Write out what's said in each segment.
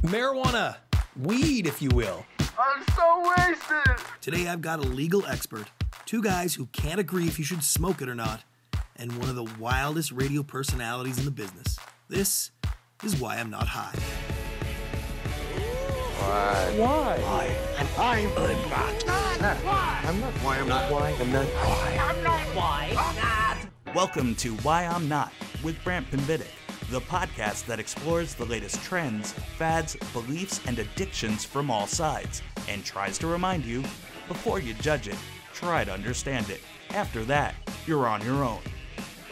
Marijuana, weed if you will. I'm so wasted. Today I've got a legal expert, two guys who can't agree if you should smoke it or not, and one of the wildest radio personalities in the business. This is Why I'm Not High. Why? I'm not. Welcome to Why I'm Not with Brant, Pinvidic, the podcast that explores the latest trends, fads, beliefs, and addictions from all sides, and tries to remind you, before you judge it, try to understand it. After that, you're on your own.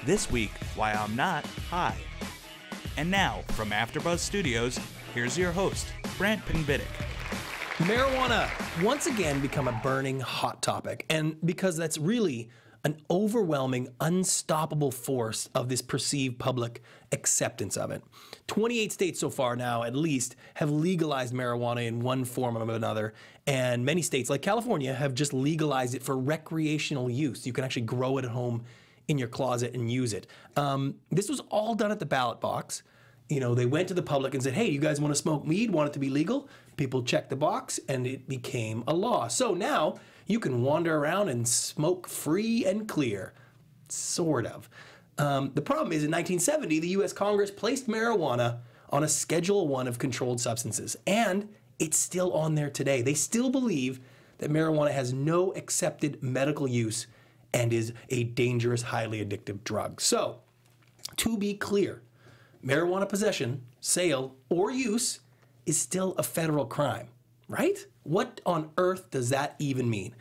This week, Why I'm Not High. And now, from AfterBuzz Studios, here's your host, Brant Pinvidic. Marijuana once again become a burning hot topic, and because that's really an overwhelming, unstoppable force of this perceived public acceptance of it. 28 states so far now, at least, have legalized marijuana in one form or another, and many states, like California, have just legalized it for recreational use. You can actually grow it at home in your closet and use it. This was all done at the ballot box. You know, they went to the public and said, hey, you guys want to smoke weed? Want it to be legal? People checked the box, and it became a law. So now you can wander around and smoke free and clear, sort of. The problem is in 1970, the U.S. Congress placed marijuana on a Schedule I of controlled substances, and it's still on there today. They still believe that marijuana has no accepted medical use and is a dangerous, highly addictive drug. So, to be clear, marijuana possession, sale, or use is still a federal crime, right? What on earth does that even mean?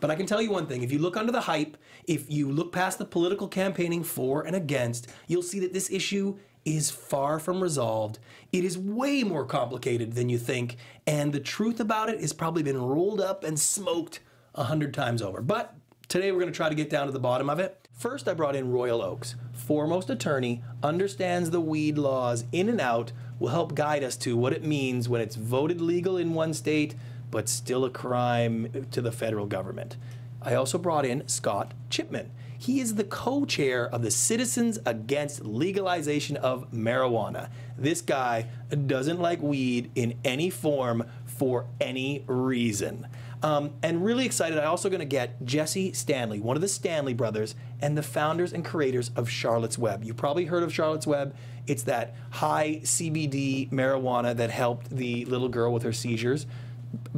But I can tell you one thing, if you look under the hype, if you look past the political campaigning for and against, you'll see that this issue is far from resolved. It is way more complicated than you think, and the truth about it has probably been rolled up and smoked 100 times over. But today we're going to try to get down to the bottom of it. First, I brought in Royal Oaks, foremost attorney, understands the weed laws in and out, will help guide us to what it means when it's voted legal in one state, but still a crime to the federal government. I also brought in Scott Chipman. He is the co-chair of the Citizens Against Legalization of Marijuana. This guy doesn't like weed in any form for any reason. And really excited, I'm also going to get Jesse Stanley, one of the Stanley brothers, and the founders and creators of Charlotte's Web. You've probably heard of Charlotte's Web. It's that high CBD marijuana that helped the little girl with her seizures,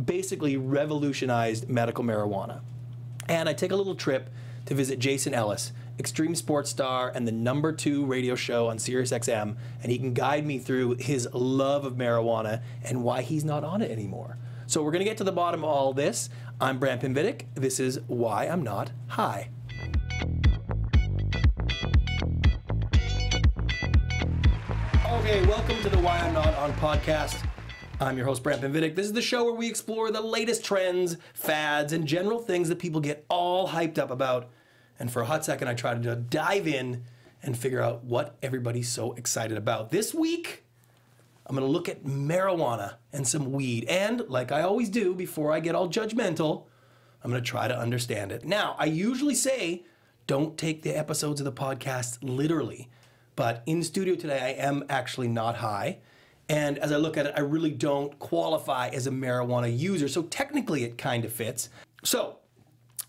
basically revolutionized medical marijuana. And I take a little trip to visit Jason Ellis, extreme sports star and the #2 radio show on Sirius XM, and he can guide me through his love of marijuana and why he's not on it anymore. So we're going to get to the bottom of all this. I'm Brant Pinvidic. This is Why I'm Not High. Okay, welcome to the Why I'm Not On podcast. I'm your host, Brant Pinvidic. This is the show where we explore the latest trends, fads, and general things that people get all hyped up about. And for a hot second, I try to dive in and figure out what everybody's so excited about. This week, I'm going to look at marijuana and some weed. And like I always do before I get all judgmental, I'm going to try to understand it. Now, I usually say don't take the episodes of the podcast literally. But in studio today, I am actually not high. And as I look at it, I really don't qualify as a marijuana user. So technically, it kind of fits. So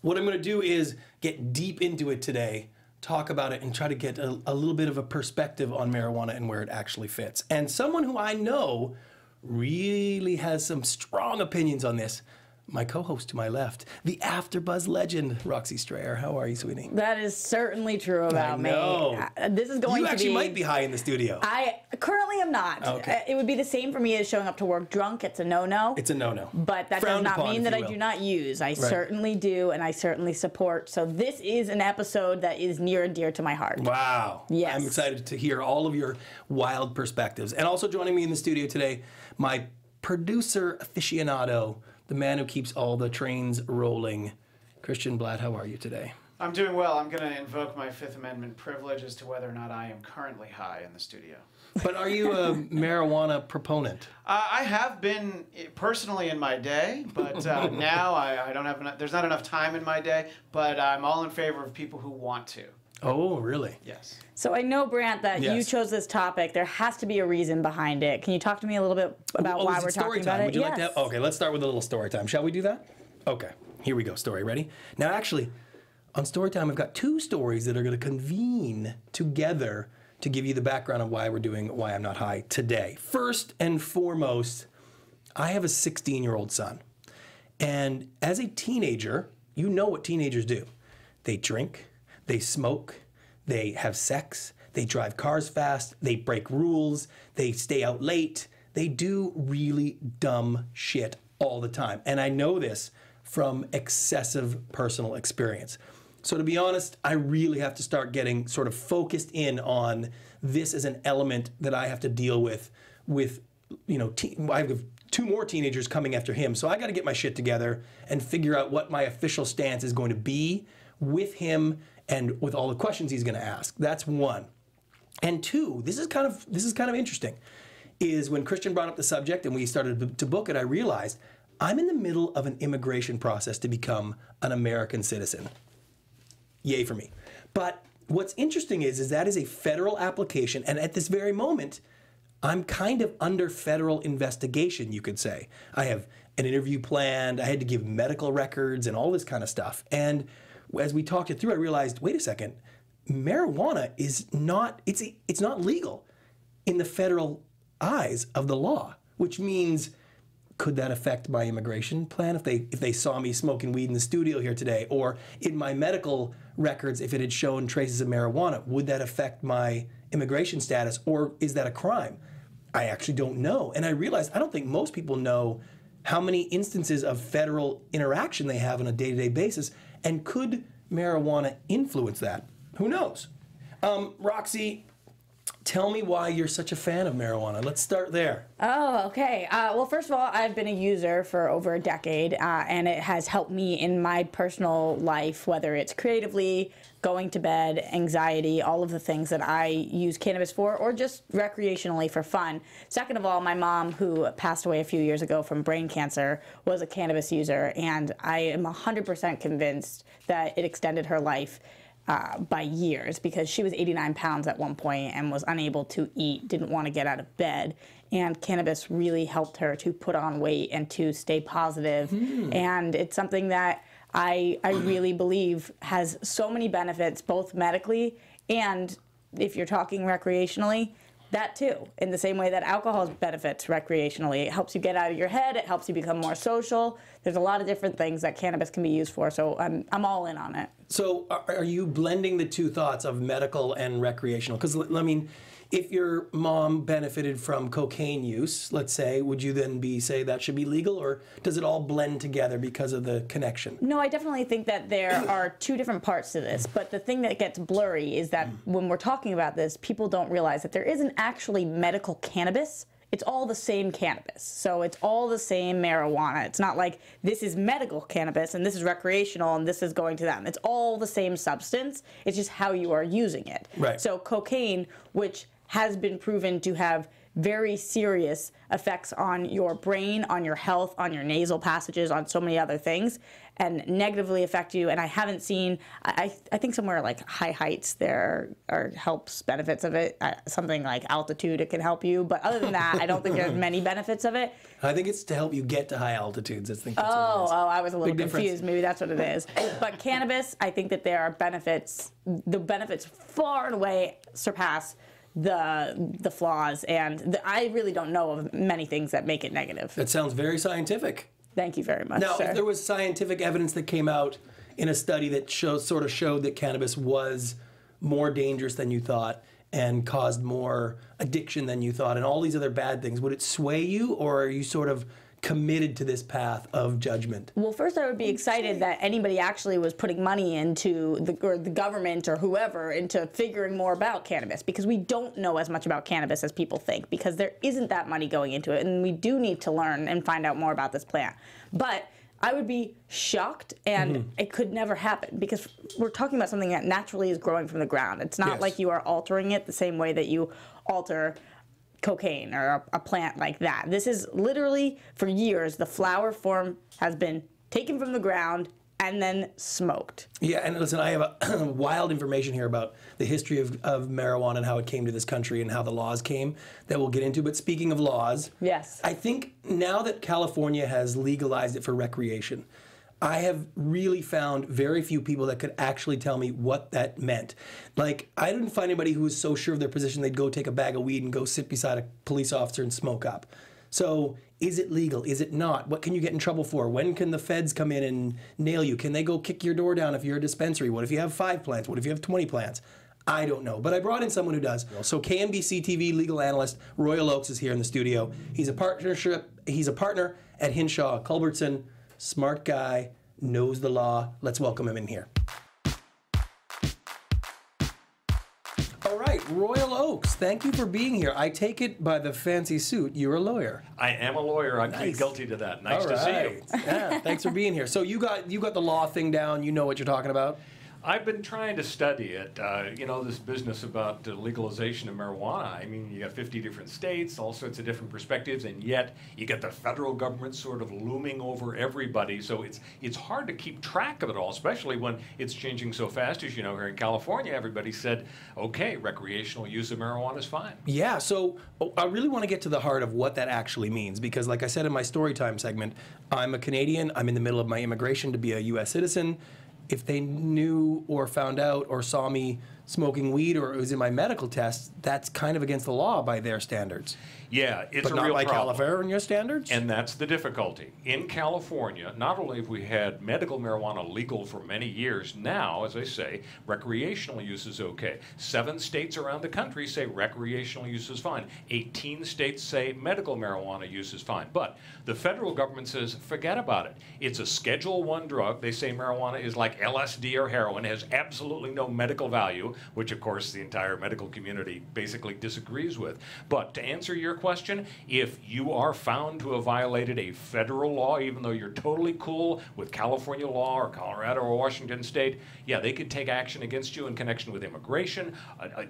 what I'm going to do is get deep into it today, talk about it, and try to get a little bit of a perspective on marijuana and where it actually fits. And someone who I know really has some strong opinions on this, my co-host to my left, the AfterBuzz legend, Roxy Strayer. How are you, sweetie? That is certainly true about me. This is going to be... You actually might be high in the studio. I currently am not. Okay. It would be the same for me as showing up to work drunk. It's a no-no. It's a no-no. But that does not mean that I do not use. I certainly do, and I certainly support. So this is an episode that is near and dear to my heart. Wow. Yes. I'm excited to hear all of your wild perspectives. And also joining me in the studio today, my producer aficionado, the man who keeps all the trains rolling. Christian Blatt, how are you today? I'm doing well. I'm going to invoke my Fifth Amendment privilege as to whether or not I am currently high in the studio. But are you a marijuana proponent? I have been personally in my day, but now I don't have enough, there's not enough time in my day, but I'm all in favor of people who want to. Oh, really? Yes. So I know, Brant, that you Yes. chose this topic. There has to be a reason behind it. Can you talk to me a little bit about why is we're it story talking time? about it? Would you like that? Okay, let's start with a little story time. Shall we do that? Okay, here we go. Story, ready? Now, actually, on story time, I've got 2 stories that are going to convene together to give you the background of why we're doing Why I'm Not High today. First and foremost, I have a 16-year-old son. And as a teenager, you know what teenagers do. They drink, they smoke, they have sex, they drive cars fast, they break rules, they stay out late, they do really dumb shit all the time. And I know this from excessive personal experience. So to be honest, I really have to start getting sort of focused in on this as an element that I have to deal with, I have 2 more teenagers coming after him. So I got to get my shit together and figure out what my official stance is going to be with him and with all the questions he's going to ask. That's 1. And 2, this is kind of interesting, is when Christian brought up the subject and we started to book it, I realized I'm in the middle of an immigration process to become an American citizen. Yay for me. But what's interesting is that is a federal application, and at this very moment, I'm kind of under federal investigation, you could say. I have an interview planned, I had to give medical records and all this kind of stuff. And as we talked it through, I realized, wait a second, marijuana is not, it's not legal in the federal eyes of the law, which means, could that affect my immigration plan if they saw me smoking weed in the studio here today? Or in my medical records, if it had shown traces of marijuana, would that affect my immigration status, or is that a crime? I actually don't know. And I realized I don't think most people know how many instances of federal interaction they have on a day-to-day basis, and could marijuana influence that? Who knows? Roxy, tell me why you're such a fan of marijuana. Let's start there. Oh, okay. Well, first of all, I've been a user for over a decade, and it has helped me in my personal life, whether it's creatively, going to bed, anxiety, all of the things that I use cannabis for, or just recreationally for fun. Second of all, my mom, who passed away a few years ago from brain cancer, was a cannabis user, and I am 100% convinced that it extended her life by years, because she was 89 pounds at one point and was unable to eat, didn't want to get out of bed. And cannabis really helped her to put on weight and to stay positive. And it's something that I really believe has so many benefits, both medically and, if you're talking recreationally, that too. In the same way that alcohol benefits recreationally. It helps you get out of your head. It helps you become more social. There's a lot of different things that cannabis can be used for, so I'm all in on it. So are you blending the 2 thoughts of medical and recreational? Because, I mean, if your mom benefited from cocaine use, let's say, would you then say that should be legal, or does it all blend together because of the connection? No, I definitely think that there are 2 different parts to this, but the thing that gets blurry is that when we're talking about this, people don't realize that there isn't actually medical cannabis. It's all the same cannabis. So it's all the same marijuana. It's not like this is medical cannabis and this is recreational and this is going to them. It's all the same substance. It's just how you are using it. Right. So cocaine, which has been proven to have very serious effects on your brain, on your health, on your nasal passages, on so many other things, and negatively affect you. And I haven't seen, I think somewhere like high heights there are helps benefits of it. Something like altitude, it can help you. But other than that, I don't think there's many benefits of it. I think it's to help you get to high altitudes. I think that's what it is. I was a little Big confused. difference. Maybe that's what it is. But cannabis, I think that there are benefits. The benefits far and away surpass the flaws, and I really don't know of many things that make it negative. That sounds very scientific. Thank you very much, Now, sir. if there was scientific evidence that came out in a study that showed that cannabis was more dangerous than you thought and caused more addiction than you thought and all these other bad things, would it sway you, or are you sort of committed to this path of judgment? Well, first I would be excited that anybody actually was putting money into the government or whoever into figuring more about cannabis, because we don't know as much about cannabis as people think, because there isn't that money going into it, and we do need to learn and find out more about this plant. But I would be shocked, and it could never happen, because we're talking about something that naturally is growing from the ground. It's not like you are altering it the same way that you alter cocaine or a plant like that. This is literally, for years, the flower form has been taken from the ground and then smoked. Yeah, and listen, I have a wild information here about the history of marijuana and how it came to this country and how the laws came that we'll get into. But speaking of laws, yes, I think now that California has legalized it for recreation, I have really found very few people that could actually tell me what that meant. Like, I didn't find anybody who was so sure of their position they'd go take a bag of weed and go sit beside a police officer and smoke up. So, is it legal? Is it not? What can you get in trouble for? When can the feds come in and nail you? Can they go kick your door down if you're a dispensary? What if you have 5 plants? What if you have 20 plants? I don't know, but I brought in someone who does. So KNBC TV legal analyst Royal Oakes is here in the studio. He's a partner at Hinshaw Culbertson. Smart guy, knows the law. Let's welcome him in here. All right, Royal Oakes, thank you for being here. I take it by the fancy suit, you're a lawyer. I am a lawyer. I plead guilty to that. Nice to see you. Yeah, thanks for being here. So you got the law thing down. You know what you're talking about? I've been trying to study it, this business about legalization of marijuana. I mean, you got 50 different states, all sorts of different perspectives, and yet you get the federal government sort of looming over everybody. So it's hard to keep track of it all, especially when it's changing so fast. As you know, here in California, everybody said, okay, recreational use of marijuana is fine. Yeah, so I really want to get to the heart of what that actually means, because like I said in my story time segment, I'm a Canadian. I'm in the middle of my immigration to be a U.S. citizen. If they knew or found out or saw me smoking weed or it was in my medical test, that's kind of against the law by their standards. Yeah, it's but a not real by problem. California standards? And that's the difficulty. In California, not only have we had medical marijuana legal for many years, now, as I say, recreational use is okay. 7 states around the country say recreational use is fine. 18 states say medical marijuana use is fine. But the federal government says, forget about it. It's a Schedule I drug. They say marijuana is like LSD or heroin, has absolutely no medical value, which of course the entire medical community basically disagrees with. But to answer your question, if you are found to have violated a federal law, even though you're totally cool with California law or Colorado or Washington State, yeah, they could take action against you in connection with immigration,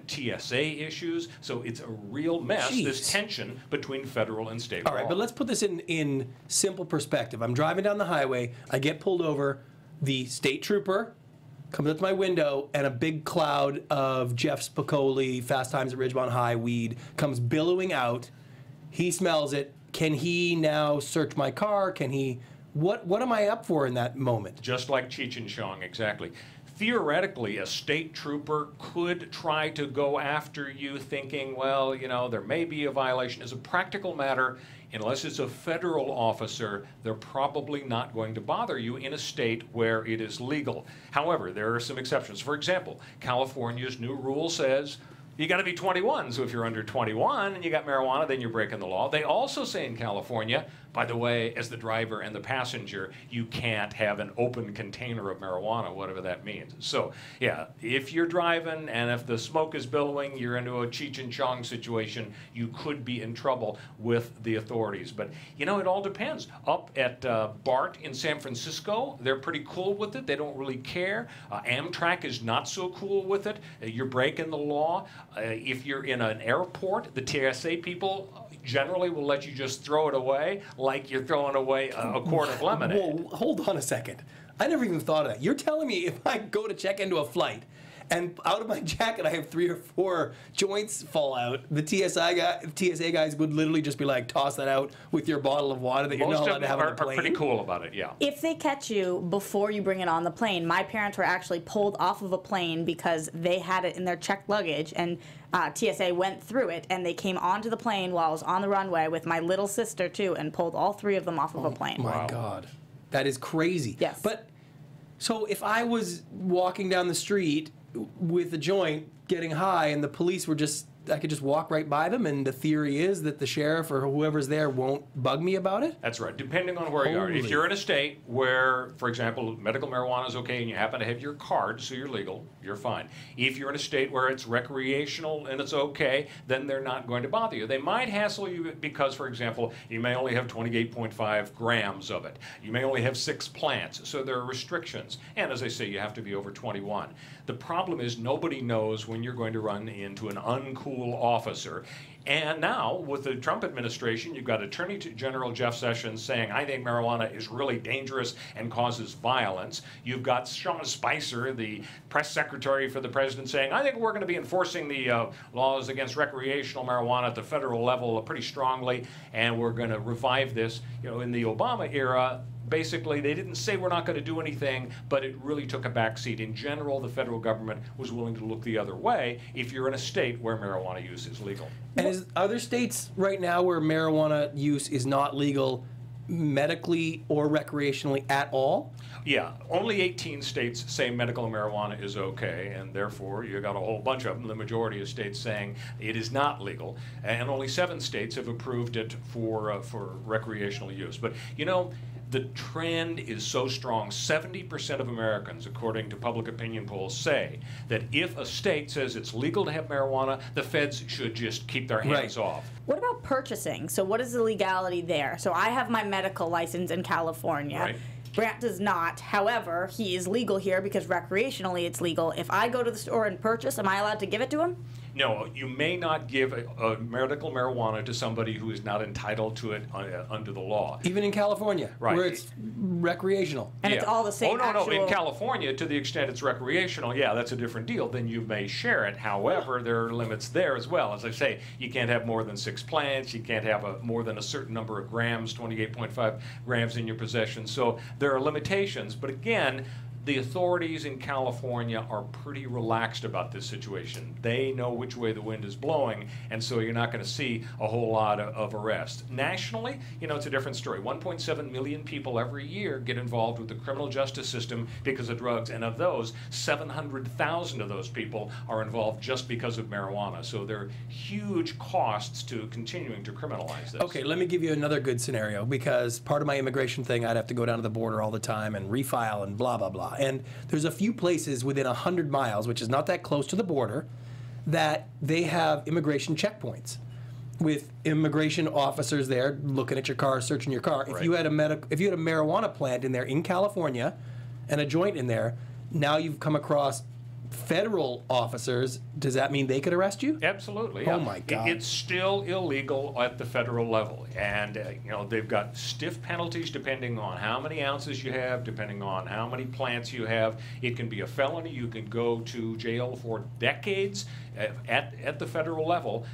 TSA issues. So it's a real mess, this tension between federal and state law. All right, but let's put this in simple perspective. I'm driving down the highway, I get pulled over, the state trooper comes up to my window, and a big cloud of Jeff Spicoli, Fast Times at Ridgemont High weed comes billowing out. He smells it. Can he now search my car? Can he... What am I up for in that moment? Just like Cheech and Chong, exactly. Theoretically, a state trooper could try to go after you thinking, well, there may be a violation. As a practical matter, unless it's a federal officer, they're probably not going to bother you in a state where it is legal. However, there are some exceptions. For example, California's new rule says you got to be 21. So if you're under 21 and you got marijuana, then you're breaking the law. They also say in California, by the way, as the driver and the passenger, you can't have an open container of marijuana, whatever that means. So, yeah, if you're driving and if the smoke is billowing, you're into a Cheech and Chong situation, you could be in trouble with the authorities. But, it all depends. Up at BART in San Francisco, they're pretty cool with it. They don't really care. Amtrak is not so cool with it. You're breaking the law. If you're in an airport, the TSA people generally will let you just throw it away like you're throwing away a quart of lemonade. Whoa, hold on a second. I never even thought of that. You're telling me if I go to check into a flight and out of my jacket I have 3 or 4 joints fall out, the TSA guys would literally just be like, toss that out with your bottle of water that you're not allowed to have on the plane? Most of them are pretty cool about it, yeah. If they catch you before you bring it on the plane, my parents were actually pulled off of a plane because they had it in their checked luggage, and TSA went through it, and they came onto the plane while I was on the runway with my little sister, too, and pulled all 3 of them off of a plane. My God. That is crazy. Yes. But, so if I was walking down the street with a joint getting high and the police were I could just walk right by them, and the theory is that the sheriff or whoever's there won't bug me about it? That's right, depending on where you are. If you're in a state where, for example, medical marijuana is okay and you happen to have your card, so you're legal, you're fine. If you're in a state where it's recreational and it's okay, then they're not going to bother you. They might hassle you because, for example, you may only have 28.5 grams of it. You may only have 6 plants, so there are restrictions. And as I say, you have to be over 21. The problem is nobody knows when you're going to run into an uncool officer. And now, with the Trump administration, you've got Attorney General Jeff Sessions saying, I think marijuana is really dangerous and causes violence. You've got Sean Spicer, the press secretary for the president, saying, I think we're going to be enforcing the laws against recreational marijuana at the federal level pretty strongly, and we're going to revive this. You know, in the Obama era, basically, they didn't say we're not going to do anything, but it really took a backseat. In general, the federal government was willing to look the other way if you're in a state where marijuana use is legal. And are there states right now where marijuana use is not legal medically or recreationally at all? Yeah, only 18 states say medical marijuana is okay, and therefore you got a whole bunch of them, the majority of states saying it is not legal, and only 7 states have approved it for recreational use. But you know, the trend is so strong. 70% of Americans, according to public opinion polls, say that if a state says it's legal to have marijuana, the feds should just keep their hands off. What about purchasing? So what is the legality there? So I have my medical license in California. Right. Brant does not. However, he is legal here because recreationally it's legal. If I go to the store and purchase, am I allowed to give it to him? No, you may not give a medical marijuana to somebody who is not entitled to it under the law. Even in California, where it's recreational. And it's all the same. No. In California, to the extent it's recreational, yeah, that's a different deal. Then you may share it. However, there are limits there as well. As I say, you can't have more than 6 plants. You can't have more than a certain number of grams, 28.5 grams in your possession. So there are limitations. But again, the authorities in California are pretty relaxed about this situation. They know which way the wind is blowing, and so you're not going to see a whole lot of arrests. Nationally, you know, it's a different story. 1.7 million people every year get involved with the criminal justice system because of drugs, and of those, 700,000 of those people are involved just because of marijuana. So there are huge costs to continuing to criminalize this. Okay, let me give you another good scenario, because part of my immigration thing, I'd have to go down to the border all the time and refile and blah, blah, blah. And there's a few places within 100 miles, which is not that close to the border, that they have immigration checkpoints with immigration officers there looking at your car, searching your car. If you had a marijuana plant in there in California and a joint in there, now you've come across federal officers. Does that mean they could arrest you? Absolutely. Oh my God! It's still illegal at the federal level, and you know, they've got stiff penalties depending on how many ounces you have, depending on how many plants you have. It can be a felony. You can go to jail for decades at the federal level,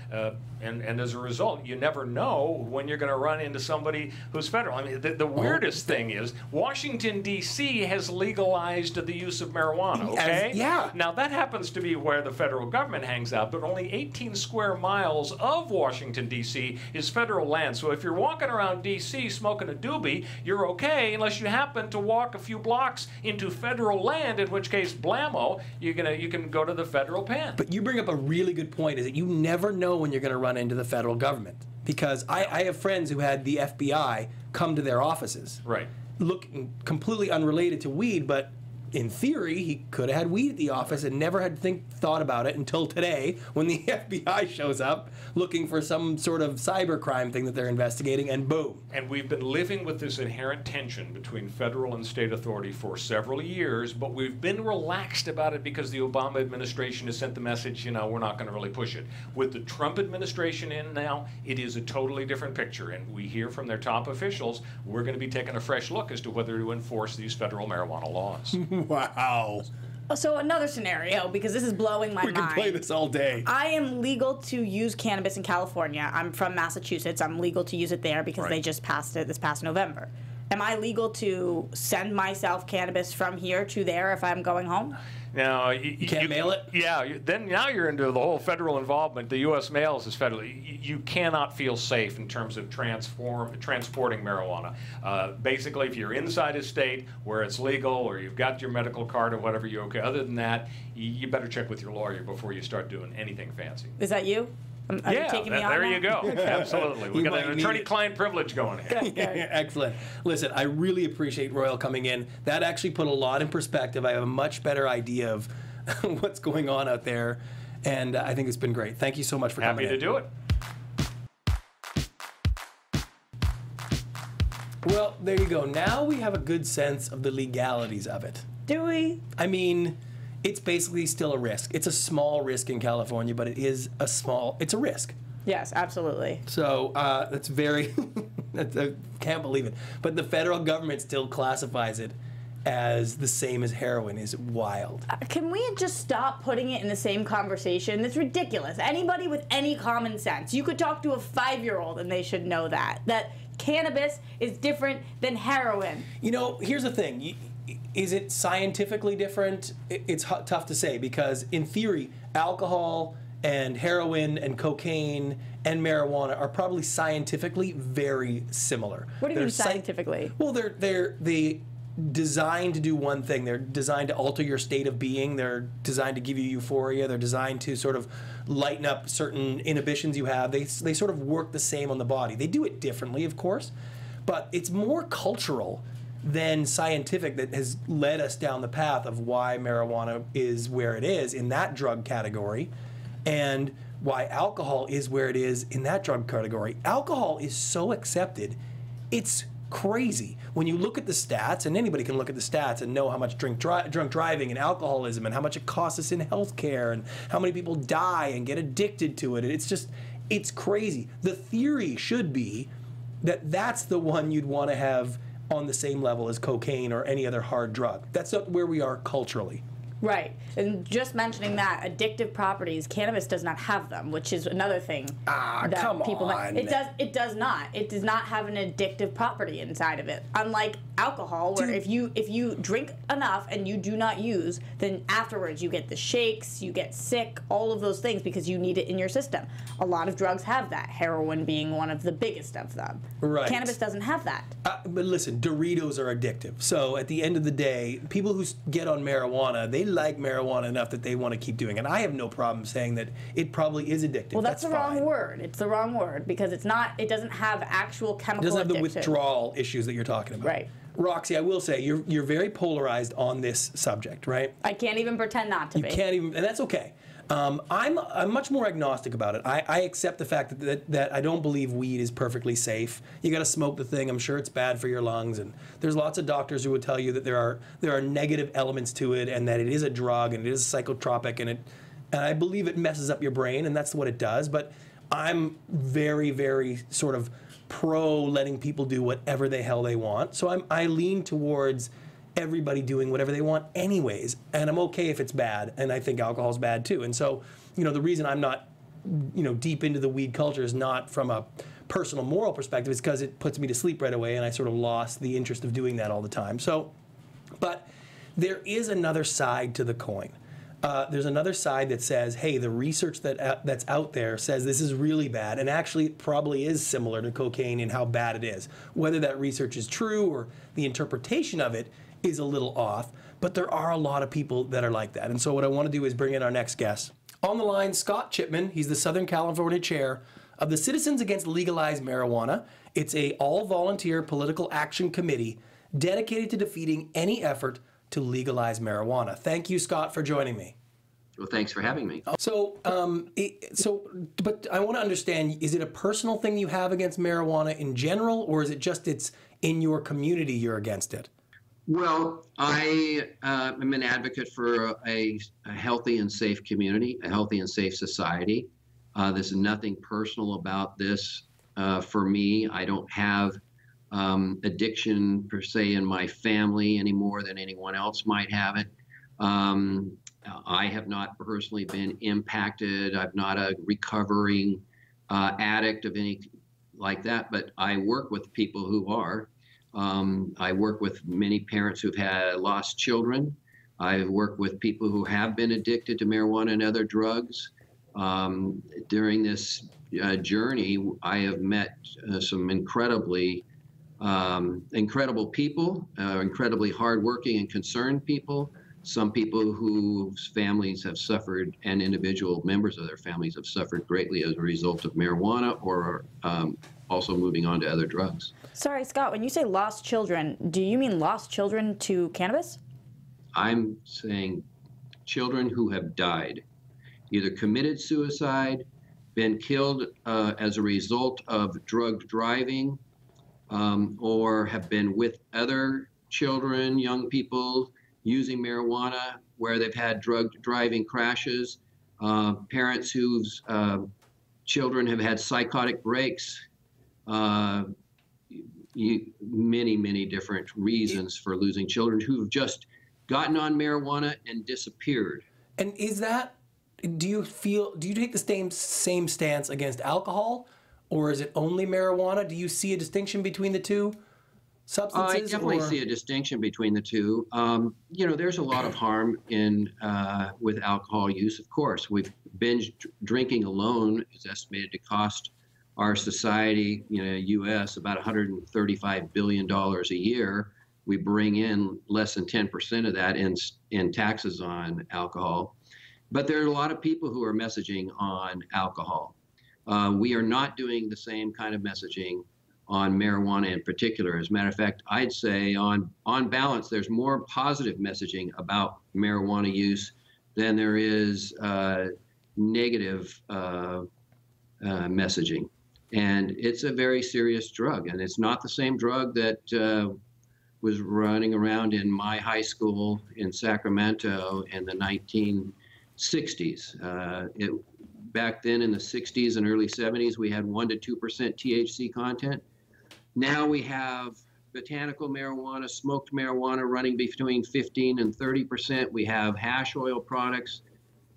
and as a result, you never know when you're going to run into somebody who's federal. I mean, the weirdest thing is Washington, D.C. has legalized the use of marijuana. Okay. Yeah. Now, that happens to be where the federal government hangs out, but only 18 square miles of Washington, D.C. is federal land. So if you're walking around D.C. smoking a doobie, you're okay unless you happen to walk a few blocks into federal land, in which case, blammo, you can go to the federal pen. But you bring up a really good point, is that you never know when you're going to run into the federal government. Because I have friends who had the FBI come to their offices. Right. Looking completely unrelated to weed, but in theory, he could have had weed at the office and never had thought about it until today, when the FBI shows up looking for some sort of cybercrime thing that they're investigating, and boom. And we've been living with this inherent tension between federal and state authority for several years, but we've been relaxed about it because the Obama administration has sent the message, you know, we're not going to really push it. With the Trump administration in now, it is a totally different picture, and we hear from their top officials, we're going to be taking a fresh look as to whether to enforce these federal marijuana laws. Wow. So another scenario, because this is blowing my mind. We can play this all day. I am legal to use cannabis in California. I'm from Massachusetts. I'm legal to use it there because they just passed it this past November. Am I legal to send myself cannabis from here to there if I'm going home? Now, you can't mail it? Yeah, then now you're into the whole federal involvement. The U.S. mails is federal. You cannot feel safe in terms of transporting marijuana. Basically, if you're inside a state where it's legal or you've got your medical card or whatever, you're okay. Other than that, you better check with your lawyer before you start doing anything fancy. Is that you? Are you taking me on there now? you go. Absolutely. We got an attorney-client privilege going here. Excellent. Listen, I really appreciate Royal coming in. That actually put a lot in perspective. I have a much better idea of what's going on out there, and I think it's been great. Thank you so much for coming in. Happy to do it. Well, there you go. Now we have a good sense of the legalities of it. Do we? I mean, it's basically still a risk. It's a small risk in California, but it's a risk. Yes, absolutely. So that's very, I can't believe it. But the federal government still classifies it as the same as heroin is wild. Can we just stop putting it in the same conversation? It's ridiculous. Anybody with any common sense, you could talk to a 5-year-old and they should know that cannabis is different than heroin. You know, here's the thing. Is it scientifically different? It's tough to say, because in theory, alcohol and heroin and cocaine and marijuana are probably scientifically very similar. What do you mean scientifically? Well, they're designed to do one thing. They're designed to alter your state of being. They're designed to give you euphoria. They're designed to sort of lighten up certain inhibitions you have. They sort of work the same on the body. They do it differently, of course, but it's more cultural than scientific that has led us down the path of why marijuana is where it is in that drug category, and why alcohol is where it is in that drug category. Alcohol is so accepted, it's crazy. When you look at the stats, and anybody can look at the stats and know how much drunk driving and alcoholism and how much it costs us in healthcare and how many people die and get addicted to it. It's crazy. The theory should be that that's the one you'd want to have on the same level as cocaine or any other hard drug. That's not where we are culturally. Right. And just mentioning that, addictive properties, cannabis does not have them, which is another thing that come people on. It does not. It does not have an addictive property inside of it. Unlike alcohol, where if you drink enough and you do not use, then afterwards you get the shakes, you get sick, all of those things because you need it in your system. A lot of drugs have that, heroin being one of the biggest of them. Right. Cannabis doesn't have that. But listen, Doritos are addictive. So at the end of the day, people who get on marijuana, they like marijuana enough that they want to keep doing it. I have no problem saying that it probably is addictive. Well, that's the fine. wrong word. It's the wrong word because it doesn't have actual chemical It doesn't have the addiction. withdrawal issues that you're talking about. Right. Roxy, I will say, you're very polarized on this subject, right? I can't even pretend not to be. You can't even, and that's okay. I'm much more agnostic about it. I accept the fact that I don't believe weed is perfectly safe. You got to smoke the thing. I'm sure it's bad for your lungs, and there's lots of doctors who would tell you that there are negative elements to it, and that it is a drug and it is a psychotropic, and I believe it messes up your brain, and that's what it does. But I'm very, very sort of pro letting people do whatever the hell they want. So I lean towards everybody doing whatever they want anyways, and I'm okay if it's bad, and I think alcohol's bad too. And so, the reason I'm not, deep into the weed culture is not from a personal moral perspective, it's because it puts me to sleep right away, and I sort of lost the interest of doing that all the time. So, but there is another side to the coin. There's another side that says, hey, the research that's out there says this is really bad, and actually it probably is similar to cocaine in how bad it is. Whether that research is true or the interpretation of it is a little off, but there are a lot of people that are like that. And so what I want to do is bring in our next guest. On the line, Scott Chipman. He's the Southern California chair of the Citizens Against Legalizing Marijuana. It's a all-volunteer political action committee dedicated to defeating any effort to legalize marijuana. Thank you, Scott, for joining me. Well, thanks for having me. So, but I want to understand, is it a personal thing you have against marijuana in general, or is it just it's in your community you're against it? Well, I am an advocate for a healthy and safe community, a healthy and safe society. There's nothing personal about this for me. I don't have addiction per se in my family any more than anyone else might have it. I have not personally been impacted. I'm not a recovering addict of any like that, but I work with people who are. I work with many parents who've lost children. I've worked with people who have been addicted to marijuana and other drugs. During this journey, I have met some incredible people, incredibly hardworking and concerned people. Some people whose families have suffered, and individual members of their families have suffered greatly as a result of marijuana, or also moving on to other drugs. Sorry, Scott, when you say lost children, do you mean lost children to cannabis? I'm saying children who have died, either committed suicide, been killed as a result of drug driving, or have been with other children, young people, using marijuana where they've had drug driving crashes, parents whose children have had psychotic breaks. Many different reasons for losing children who've just gotten on marijuana and disappeared. And do you take the same stance against alcohol, or is it only marijuana? Do you see a distinction between the two substances? I definitely see a distinction between the two. There's a lot of harm with alcohol use, of course. Binge drinking alone is estimated to cost our society, U.S., about $135 billion a year. We bring in less than 10% of that in taxes on alcohol. But there are a lot of people who are messaging on alcohol. We are not doing the same kind of messaging on marijuana in particular. As a matter of fact, I'd say on balance, there's more positive messaging about marijuana use than there is negative messaging. And it's a very serious drug, and it's not the same drug that was running around in my high school in Sacramento in the 1960s. Back then in the 60s and early 70s, we had 1% to 2% THC content. Now we have botanical marijuana, smoked marijuana running between 15 and 30%. We have hash oil products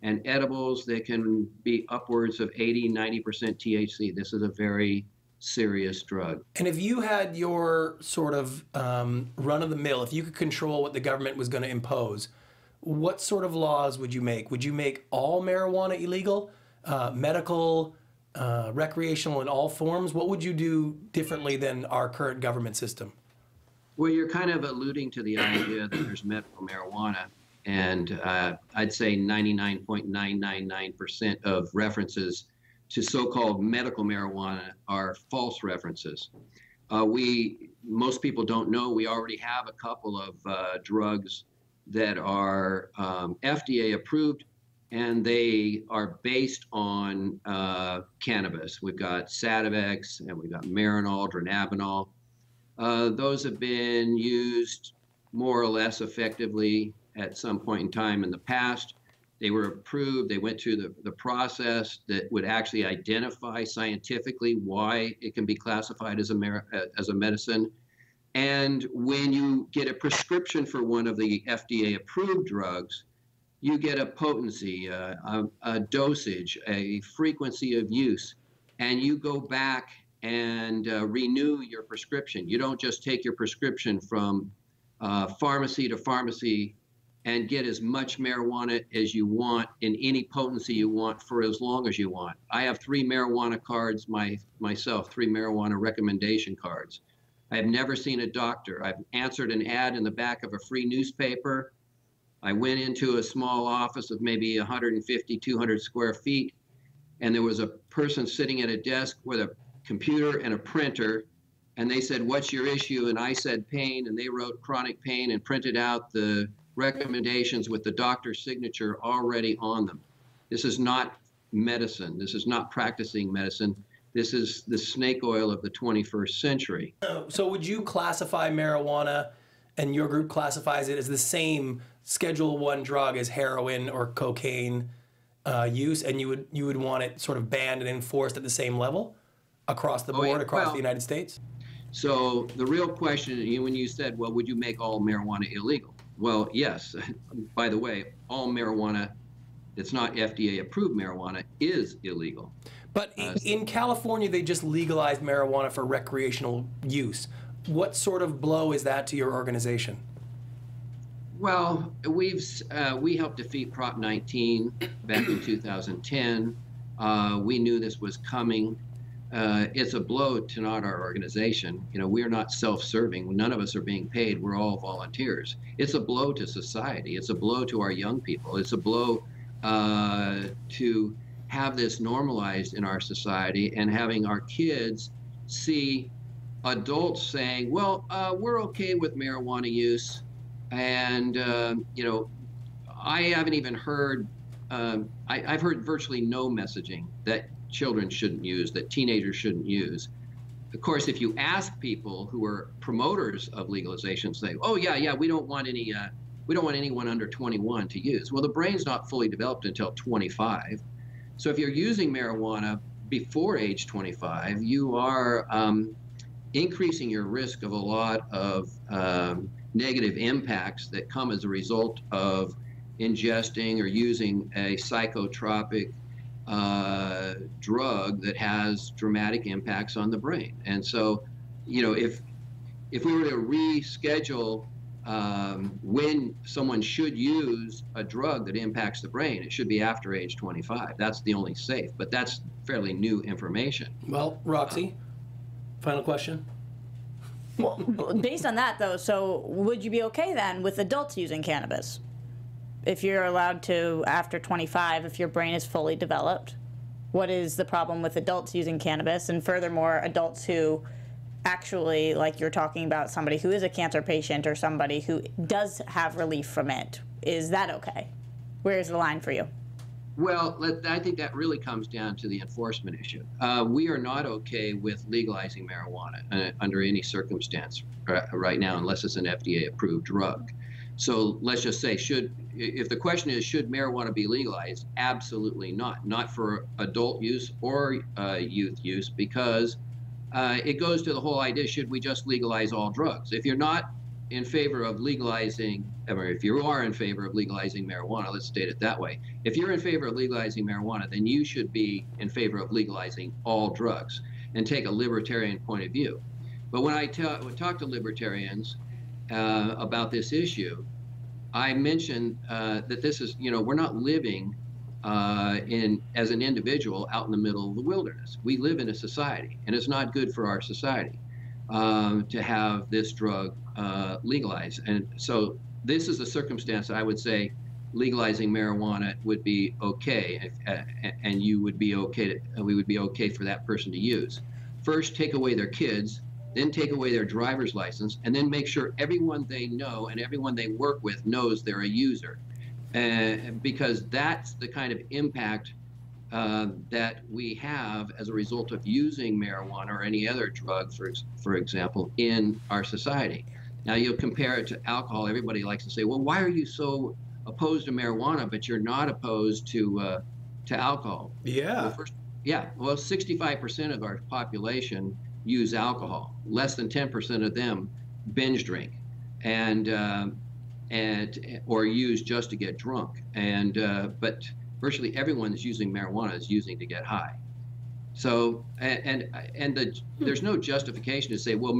and edibles that can be upwards of 80, 90% THC. This is a very serious drug. And if you had your sort of run-of-the-mill, if you could control what the government was going to impose, what sort of laws would you make? Would you make all marijuana illegal, medical, recreational in all forms? What would you do differently than our current government system? Well, you're kind of alluding to the idea that there's medical marijuana. And I'd say 99.999% of references to so-called medical marijuana are false references. Most people don't know we already have a couple of drugs that are FDA approved, and they are based on cannabis. We've got Sativex, and we've got Marinol, Dronabinol. Those have been used more or less effectively at some point in time in the past. They were approved. They went through the process that would actually identify scientifically why it can be classified as a medicine. And when you get a prescription for one of the FDA-approved drugs, you get a potency, a dosage, a frequency of use, and you go back and renew your prescription. You don't just take your prescription from pharmacy to pharmacy and get as much marijuana as you want in any potency you want for as long as you want. I have 3 marijuana cards myself, 3 marijuana recommendation cards. I have never seen a doctor. I've answered an ad in the back of a free newspaper. I went into a small office of maybe 150, 200 square feet, and there was a person sitting at a desk with a computer and a printer, and they said, "What's your issue?" And I said pain, and they wrote chronic pain and printed out the recommendations with the doctor's signature already on them. This is not medicine. This is not practicing medicine. This is the snake oil of the 21st century. So would you classify marijuana, and your group classifies it as the same Schedule 1 drug as heroin or cocaine use, and you would want it sort of banned and enforced at the same level across the board, across the United States? So the real question, when you said, well, would you make all marijuana illegal? Well, yes. By the way, all marijuana that's not FDA-approved marijuana is illegal. But in California, they just legalized marijuana for recreational use. What sort of blow is that to your organization? Well, we helped defeat Prop 19 back in 2010. We knew this was coming. It's a blow to not our organization. We're not self-serving. None of us are being paid. We're all volunteers. It's a blow to society. It's a blow to our young people. It's a blow to have this normalized in our society, and having our kids see adults saying, well, we're okay with marijuana use. And, I haven't even heard, I've heard virtually no messaging that children shouldn't use, that teenagers shouldn't use. Of course, if you ask people who are promoters of legalization, say, oh yeah, we don't want anyone under 21 to use. Well, the brain's not fully developed until 25. So if you're using marijuana before age 25, you are increasing your risk of a lot of negative impacts that come as a result of ingesting or using a psychotropic drug that has dramatic impacts on the brain. And so, you know, if we were to reschedule when someone should use a drug that impacts the brain, it should be after age 25. That's the only safe, but that's fairly new information. Well, Roxy, final question. Well, based on that, though, so would you be okay then with adults using cannabis? If you're allowed to after 25, if your brain is fully developed, what is the problem with adults using cannabis? And furthermore, adults who actually, like you're talking about, somebody who is a cancer patient or somebody who does have relief from it, is that okay? Where's the line for you? Well, I think that really comes down to the enforcement issue. We are not okay with legalizing marijuana under any circumstance right now, unless it's an FDA-approved drug. So let's just say, if the question is, should marijuana be legalized? Absolutely not. Not for adult use or youth use, because it goes to the whole idea, should we just legalize all drugs? If you're not in favor of legalizing, or if you are in favor of legalizing marijuana, let's state it that way. If you're in favor of legalizing marijuana, then you should be in favor of legalizing all drugs and take a libertarian point of view. But when I talk to libertarians about this issue, I mentioned that this is, you know, we're not living as an individual out in the middle of the wilderness. We live in a society, and it's not good for our society to have this drug legalized. And so this is a circumstance I would say legalizing marijuana would be okay, and you would be okay. We would be okay for that person to use. First, take away their kids, then take away their driver's license, and then make sure everyone they know and everyone they work with knows they're a user. Because that's the kind of impact that we have as a result of using marijuana or any other drug, for example, in our society. Now, you'll compare it to alcohol. Everybody likes to say, well, why are you so opposed to marijuana, but you're not opposed to alcohol? Yeah. Well, 65% of our population use alcohol. Less than 10% of them binge drink or use just to get drunk. But virtually everyone that's using marijuana is using to get high. So there's no justification to say, well,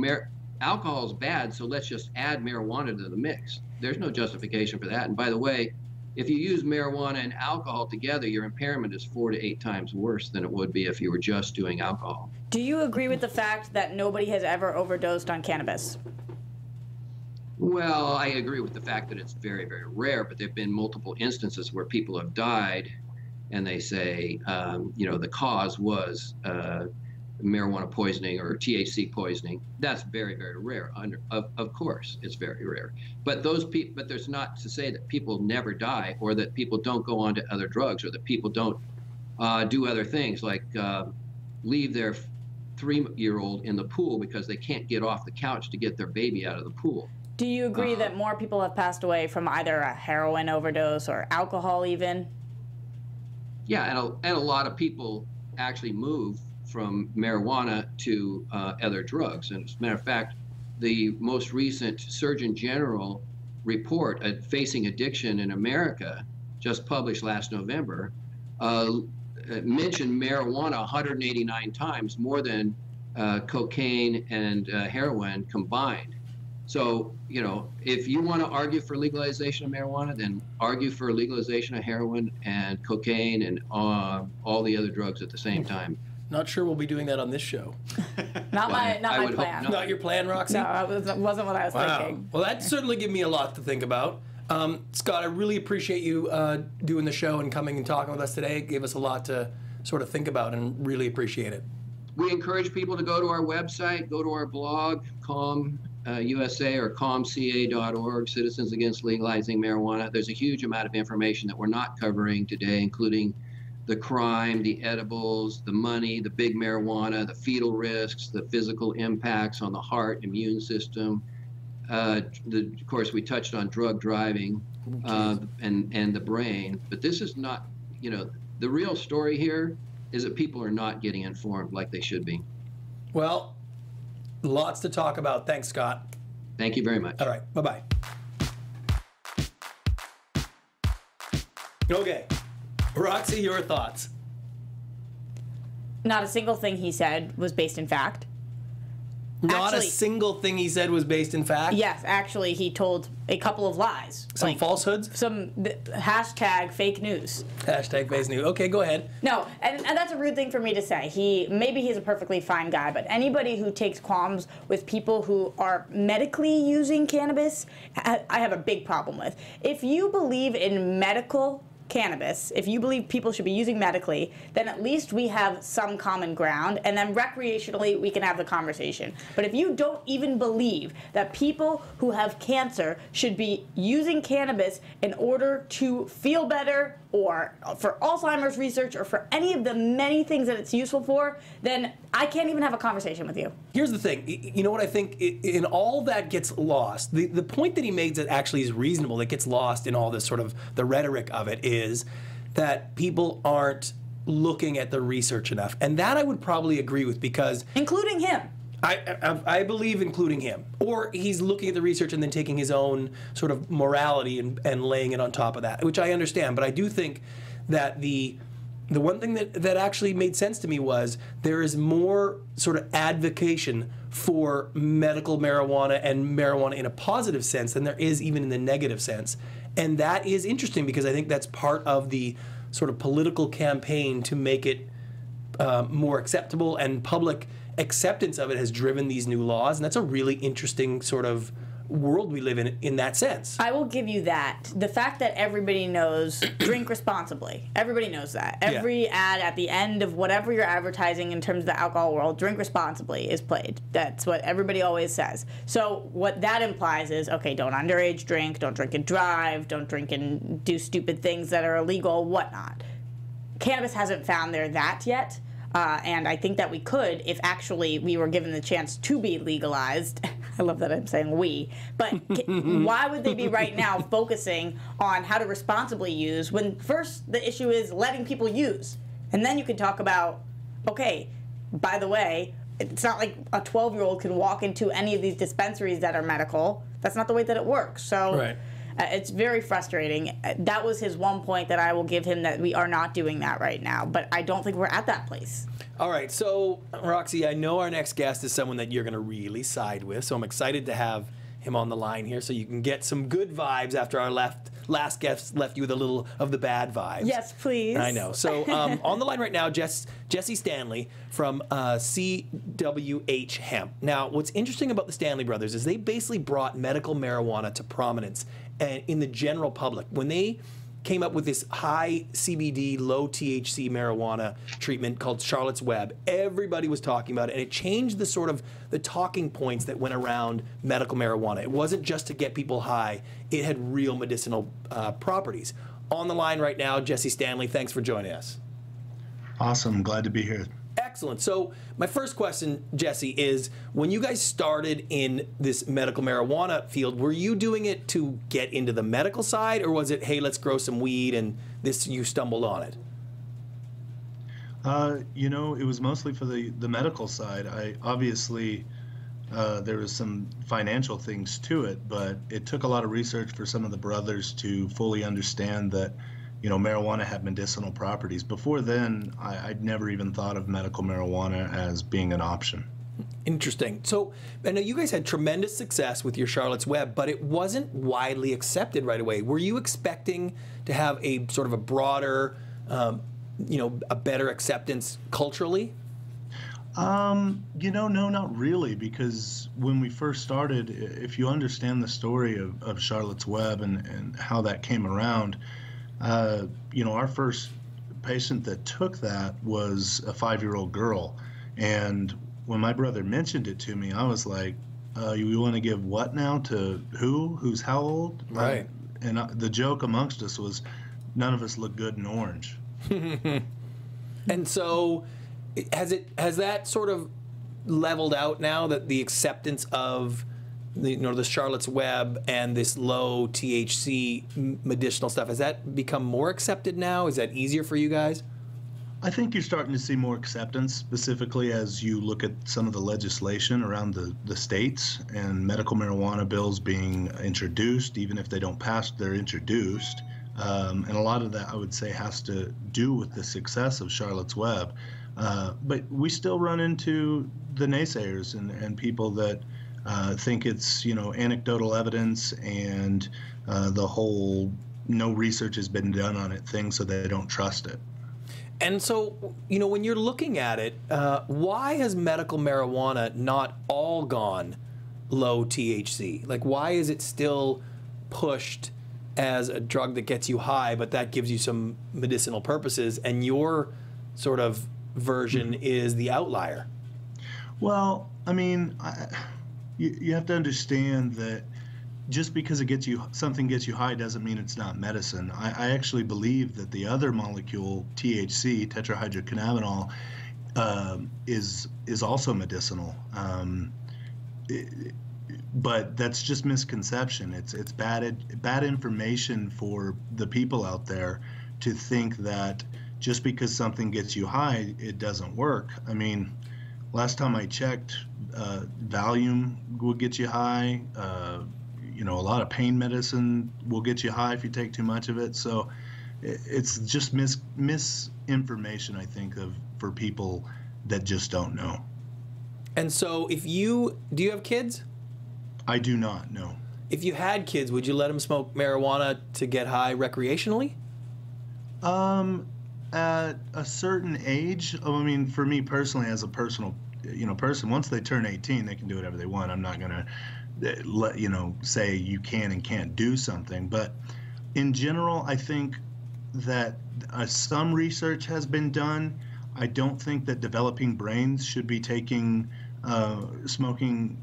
alcohol is bad, so let's just add marijuana to the mix. There's no justification for that. And by the way, if you use marijuana and alcohol together, your impairment is 4 to 8 times worse than it would be if you were just doing alcohol. Do you agree with the fact that nobody has ever overdosed on cannabis? Well, I agree with the fact that it's very, very rare, but there have been multiple instances where people have died, and they say, the cause was marijuana poisoning or THC poisoning. That's very, very rare. Of course, it's very rare. But but there's not to say that people never die, or that people don't go on to other drugs, or that people don't do other things like leave their 3-year-old in the pool because they can't get off the couch to get their baby out of the pool. Do you agree that more people have passed away from either a heroin overdose or alcohol even? Yeah, and a lot of people actually move from marijuana to other drugs. And as a matter of fact, the most recent Surgeon General report at Facing Addiction in America, just published last November, mentioned marijuana 189 times more than cocaine and heroin combined. So, if you want to argue for legalization of marijuana, then argue for legalization of heroin and cocaine and all the other drugs at the same time. Not sure we'll be doing that on this show. Not my plan. Not your plan, Roxy? No, it wasn't what I was thinking. Well, that certainly gave me a lot to think about. Scott, I really appreciate you doing the show and coming and talking with us today. It gave us a lot to sort of think about, and really appreciate it. We encourage people to go to our website, go to our blog, USA or calmca.org, Citizens Against Legalizing Marijuana. There's a huge amount of information that we're not covering today, including the crime, the edibles, the money, the big marijuana, the fetal risks, the physical impacts on the heart, immune system. Of course, we touched on drug driving and the brain. But this is not, the real story here is that people are not getting informed like they should be. Well, lots to talk about. Thanks, Scott. Thank you very much. All right. Bye-bye. Okay. Roxy, your thoughts? Not a single thing he said was based in fact. Not Actually, a single thing he said was based in fact? Yes, actually, he told a couple of lies. Some falsehoods? Some hashtag fake news. Hashtag fake news. Okay, go ahead. No, and that's a rude thing for me to say. Maybe he's a perfectly fine guy, but anybody who takes qualms with people who are medically using cannabis, I have a big problem with. If you believe in medical cannabis, if you believe people should be using medically, then at least we have some common ground, and then recreationally we can have the conversation. But if you don't even believe that people who have cancer should be using cannabis in order to feel better, or for Alzheimer's research, or for any of the many things that it's useful for, then I can't even have a conversation with you. Here's the thing. You know what I think? In all that gets lost, the point that he made that actually is reasonable, that gets lost in all this sort of the rhetoric of it, is that people aren't looking at the research enough. And that I would probably agree with, because... Including him. I believe including him. Or he's looking at the research and then taking his own sort of morality and laying it on top of that, which I understand. But I do think that the one thing that actually made sense to me was there is more sort of advocation for medical marijuana and marijuana in a positive sense than there is even in the negative sense. And that is interesting, because I think that's part of the sort of political campaign to make it more acceptable, and public acceptance of it has driven these new laws. And that's a really interesting sort of world we live in that sense. I will give you that. The fact that everybody knows drink responsibly. Everybody knows that. Every ad at the end of whatever you're advertising in terms of the alcohol world, drink responsibly is played. That's what everybody always says. So what that implies is, okay, don't underage drink, don't drink and drive, don't drink and do stupid things that are illegal, whatnot. Cannabis hasn't found that yet. And I think that we could, if actually we were given the chance to be legalized. I love that I'm saying we. But why would they be right now focusing on how to responsibly use, when first the issue is letting people use? And then you can talk about, okay, by the way, it's not like a 12-year-old can walk into any of these dispensaries that are medical. That's not the way that it works. So. Right. It's very frustrating. That was his one point that I will give him, that we are not doing that right now. But I don't think we're at that place. All right. So, Roxy, I know our next guest is someone that you're going to really side with. So I'm excited to have him on the line here, so you can get some good vibes after our last guest left you with a little of the bad vibes. Yes, please. I know. So on the line right now, Jesse Stanley from CWH Hemp. Now, what's interesting about the Stanley brothers is they basically brought medical marijuana to prominence in the general public. When they came up with this high CBD, low THC marijuana treatment called Charlotte's Web, everybody was talking about it, and it changed the sort of the talking points that went around medical marijuana. It wasn't just to get people high, it had real medicinal properties. On the line right now, Jesse Stanley, thanks for joining us. Awesome, glad to be here. Excellent. So my first question, Jesse, is when you guys started in this medical marijuana field, were you doing it to get into the medical side, or was it, hey, let's grow some weed, and you stumbled on it? You know, it was mostly for the medical side. Obviously, there was some financial things to it, but it took a lot of research for some of the brothers to fully understand that, you know, marijuana had medicinal properties. Before then, I'd never even thought of medical marijuana as being an option. Interesting. So I know you guys had tremendous success with your Charlotte's Web, but it wasn't widely accepted right away. Were you expecting to have a sort of a broader, you know, a better acceptance culturally? You know, no, not really, because when we first started, if you understand the story of Charlotte's Web and how that came around, you know, our first patient that took that was a 5-year-old girl. And when my brother mentioned it to me, I was like, you want to give what now to who? Who's how old? Right. And the joke amongst us was none of us look good in orange. And so has that sort of leveled out now, that the acceptance of the Charlotte's Web and this low THC medicinal stuff, has that become more accepted now? Is that easier for you guys? I think you're starting to see more acceptance, specifically as you look at some of the legislation around the states and medical marijuana bills being introduced. Even if they don't pass, they're introduced. And a lot of that, I would say, has to do with the success of Charlotte's Web. But we still run into the naysayers and people that think it's, anecdotal evidence and the whole no research has been done on it thing, so they don't trust it. And so, when you're looking at it, why has medical marijuana not all gone low THC? Like, why is it still pushed as a drug that gets you high, but that gives you some medicinal purposes, and your sort of version is the outlier? Well, I mean, you have to understand that just because something gets you high doesn't mean it's not medicine. I actually believe that the other molecule, THC, tetrahydrocannabinol, is also medicinal. But that's just misconception. It's bad information for the people out there to think that just because something gets you high, it doesn't work. I mean, last time I checked, Valium will get you high. A lot of pain medicine will get you high if you take too much of it. So it's just misinformation, I think, for people that just don't know. And so do you have kids? I do not, no. If you had kids, would you let them smoke marijuana to get high recreationally? At a certain age, I mean, for me personally, as a personal, person, once they turn 18, they can do whatever they want. I'm not going to say you can and can't do something. But in general, I think that some research has been done. I don't think that developing brains should be smoking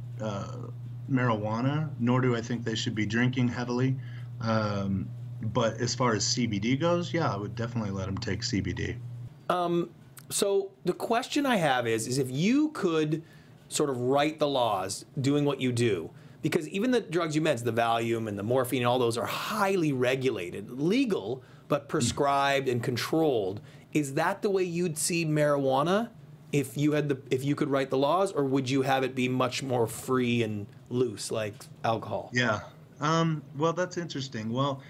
marijuana, nor do I think they should be drinking heavily. But as far as CBD goes, yeah, I would definitely let them take CBD. So the question I have is if you could sort of write the laws doing what you do, because even the drugs you mentioned, the Valium and the morphine and all those are highly regulated, legal, but prescribed and controlled. Is that the way you'd see marijuana if you could write the laws, or would you have it be much more free and loose like alcohol? Yeah. Well, that's interesting. Well,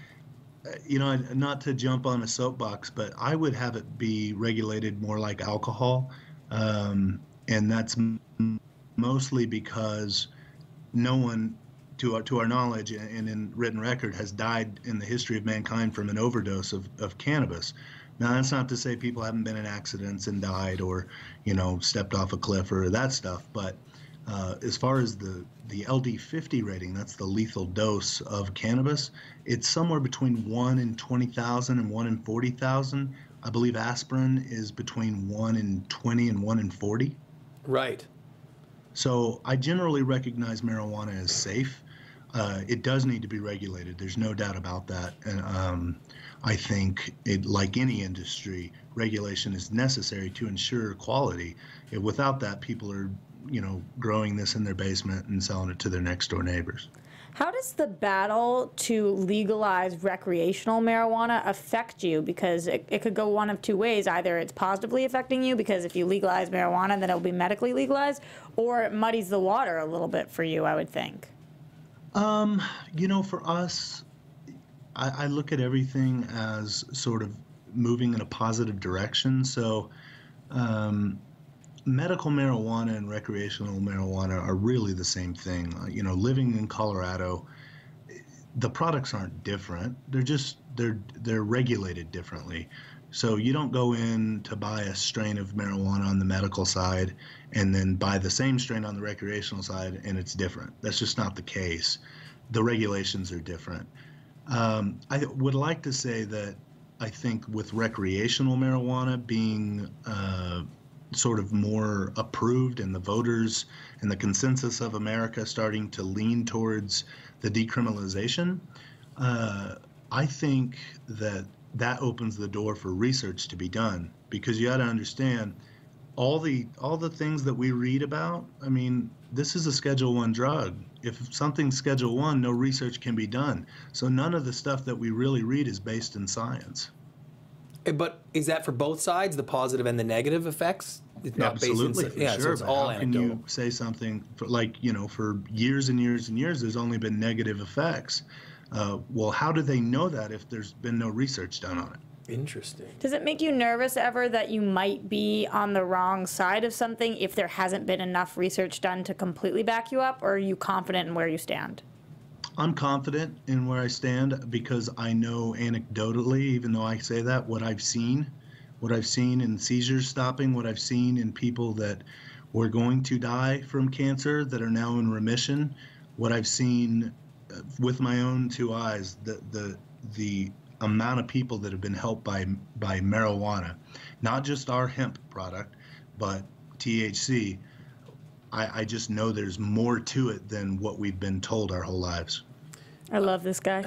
not to jump on a soapbox, but I would have it be regulated more like alcohol. And that's mostly because no one, to our knowledge and in written record, has died in the history of mankind from an overdose of cannabis. Now, that's not to say people haven't been in accidents and died or, stepped off a cliff or that stuff. But as far as the LD50 rating, that's the lethal dose of cannabis, it's somewhere between 1 in 20,000 and 1 in 40,000. I believe aspirin is between 1 in 20 and 1 in 40. Right. So I generally recognize marijuana as safe. It does need to be regulated. There's no doubt about that. And I think like any industry, regulation is necessary to ensure quality. Without that, people are, growing this in their basement and selling it to their next door neighbors. How does the battle to legalize recreational marijuana affect you? Because it could go one of two ways. Either it's positively affecting you because if you legalize marijuana, then it'll be medically legalized, or it muddies the water a little bit for you, I would think. For us, I look at everything as sort of moving in a positive direction. So medical marijuana and recreational marijuana are really the same thing. Living in Colorado, the products aren't different. They're regulated differently. So you don't go in to buy a strain of marijuana on the medical side and then buy the same strain on the recreational side and it's different. That's just not the case. The regulations are different. I would like to say that I think with recreational marijuana being sort of more approved and the voters and the consensus of America starting to lean towards the decriminalization, I think that opens the door for research to be done, because you got to understand all the things that we read about. I mean, this is a Schedule I drug. If something's Schedule I, no research can be done. So none of the stuff that we really read is based in science. But is that for both sides, the positive and the negative effects? It's not Absolutely, based for in, yeah, sure. so it's But all how can anecdotal. you say something for, like, for years and years and years, there's only been negative effects? Well, how do they know that if there's been no research done on it? Interesting. Does it make you nervous ever that you might be on the wrong side of something if there hasn't been enough research done to completely back you up, or are you confident in where you stand? I'm confident in where I stand because I know anecdotally, even though I say that, what I've seen in seizures stopping, what I've seen in people that were going to die from cancer that are now in remission, what I've seen with my own two eyes, the amount of people that have been helped by marijuana, not just our hemp product, but THC. I just know there's more to it than what we've been told our whole lives. I love this guy.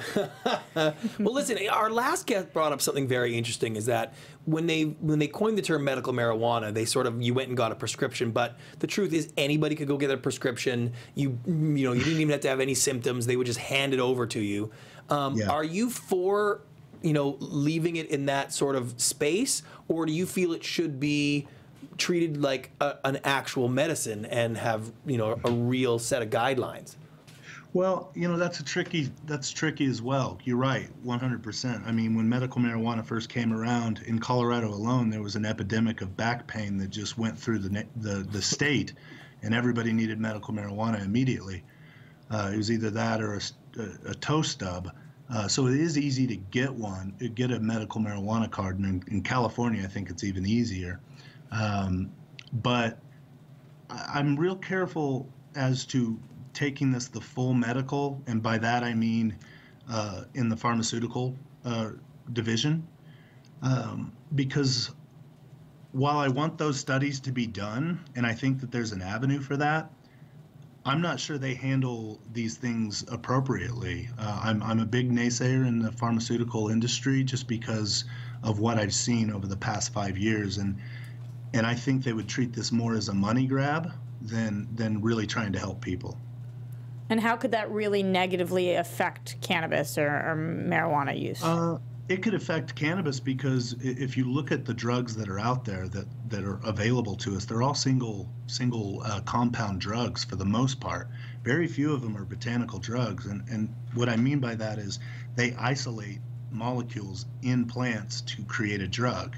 Well, listen, our last guest brought up something very interesting, is that when they coined the term medical marijuana, they sort of, you went and got a prescription, but the truth is anybody could go get a prescription. You didn't even have to have any symptoms. They would just hand it over to you. Yeah. Are you for, leaving it in that sort of space, or do you feel it should be treated like an actual medicine and have, a real set of guidelines? Well, that's tricky as well. You're right, 100%. I mean, when medical marijuana first came around in Colorado alone, there was an epidemic of back pain that just went through the state, and everybody needed medical marijuana immediately. It was either that or a toe stub. So it is easy to get a medical marijuana card, and in California, I think it's even easier. But I'm real careful as to taking this the full medical, and by that I mean in the pharmaceutical division, because while I want those studies to be done, and I think that there's an avenue for that, I'm not sure they handle these things appropriately. I'm a big naysayer in the pharmaceutical industry just because of what I've seen over the past 5 years, and I think they would treat this more as a money grab than really trying to help people. And how could that really negatively affect cannabis or marijuana use? It could affect cannabis because if you look at the drugs that are out there that are available to us, they're all single compound drugs for the most part. Very few of them are botanical drugs. And what I mean by that is they isolate molecules in plants to create a drug.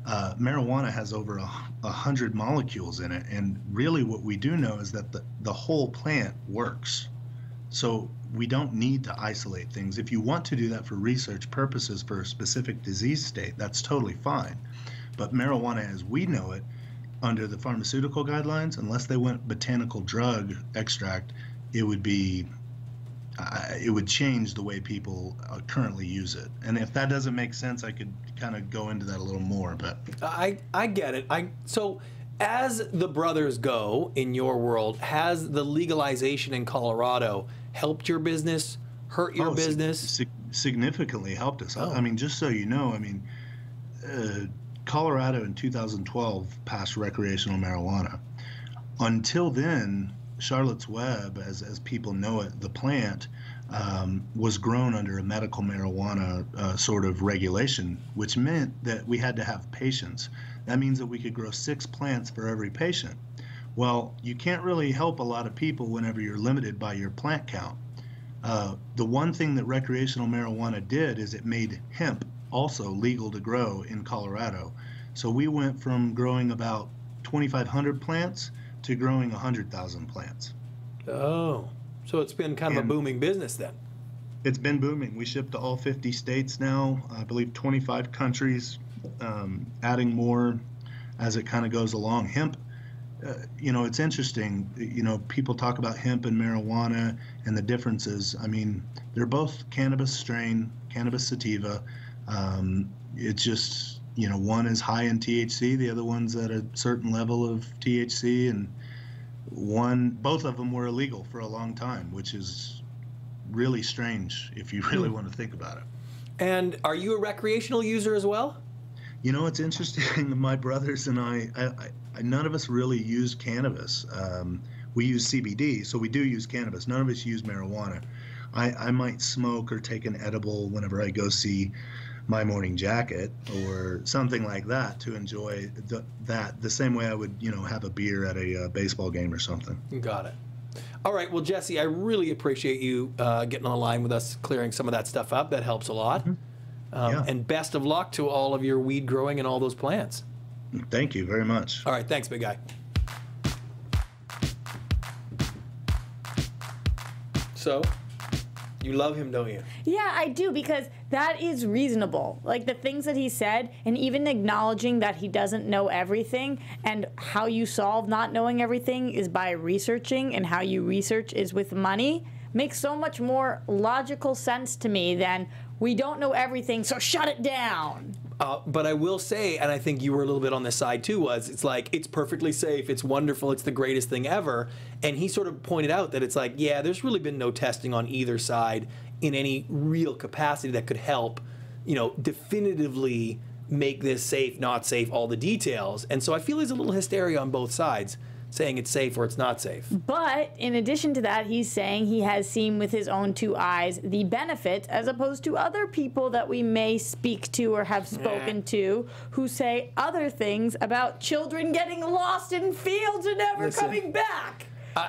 Marijuana has over 100 molecules in it, and really what we do know is that the whole plant works. So we don't need to isolate things. If you want to do that for research purposes for a specific disease state, that's totally fine. But marijuana as we know it, under the pharmaceutical guidelines, unless they went botanical drug extract, it would change the way people currently use it. And if that doesn't make sense, I could kind of go into that a little more. But I get it. So as the brothers go in your world, has the legalization in Colorado helped your business, hurt your business? Significantly helped us. I mean, just so you know, Colorado in 2012 passed recreational marijuana. Until then, Charlotte's Web, as people know it, the plant, was grown under a medical marijuana sort of regulation, which meant that we had to have patients. That means that we could grow 6 plants for every patient. Well, you can't really help a lot of people whenever you're limited by your plant count. The one thing that recreational marijuana did is it made hemp also legal to grow in Colorado. So we went from growing about 2,500 plants to growing 100,000 plants. Oh, so it's been kind of a booming business then. It's been booming. We ship to all 50 states now, I believe 25 countries, adding more as it kind of goes along. Hemp, it's interesting. People talk about hemp and marijuana and the differences. I mean, they're both cannabis strain, cannabis sativa. It's just, one is high in THC, the other one's at a certain level of THC, and both of them were illegal for a long time, which is really strange if you really want to think about it. And are you a recreational user as well? It's interesting. My brothers and I none of us really use cannabis. We use CBD, so we do use cannabis. None of us use marijuana. I might smoke or take an edible whenever I go see My Morning Jacket or something like that to enjoy that the same way I would, have a beer at a baseball game or something. Got it. All right. Well, Jesse, I really appreciate you getting on the line with us, clearing some of that stuff up. That helps a lot. And best of luck to all of your weed growing and all those plants. Thank you very much. All right. Thanks, big guy. So, you love him, don't you? Yeah, I do, because that is reasonable. Like the things that he said, and even acknowledging that he doesn't know everything, and how you solve not knowing everything is by researching, and how you research is with money, makes so much more logical sense to me than we don't know everything, so shut it down. But I will say, and I think you were a little bit on this side too, it's like, it's perfectly safe, it's wonderful, it's the greatest thing ever. And he sort of pointed out that it's like, yeah, there's really been no testing on either side in any real capacity that could help, definitively make this safe, not safe, all the details. And so I feel there's a little hysteria on both sides, saying it's safe or it's not safe. But in addition to that, he's saying he has seen with his own 2 eyes the benefit, as opposed to other people that we may speak to or have spoken to who say other things about children getting lost in fields and never coming back.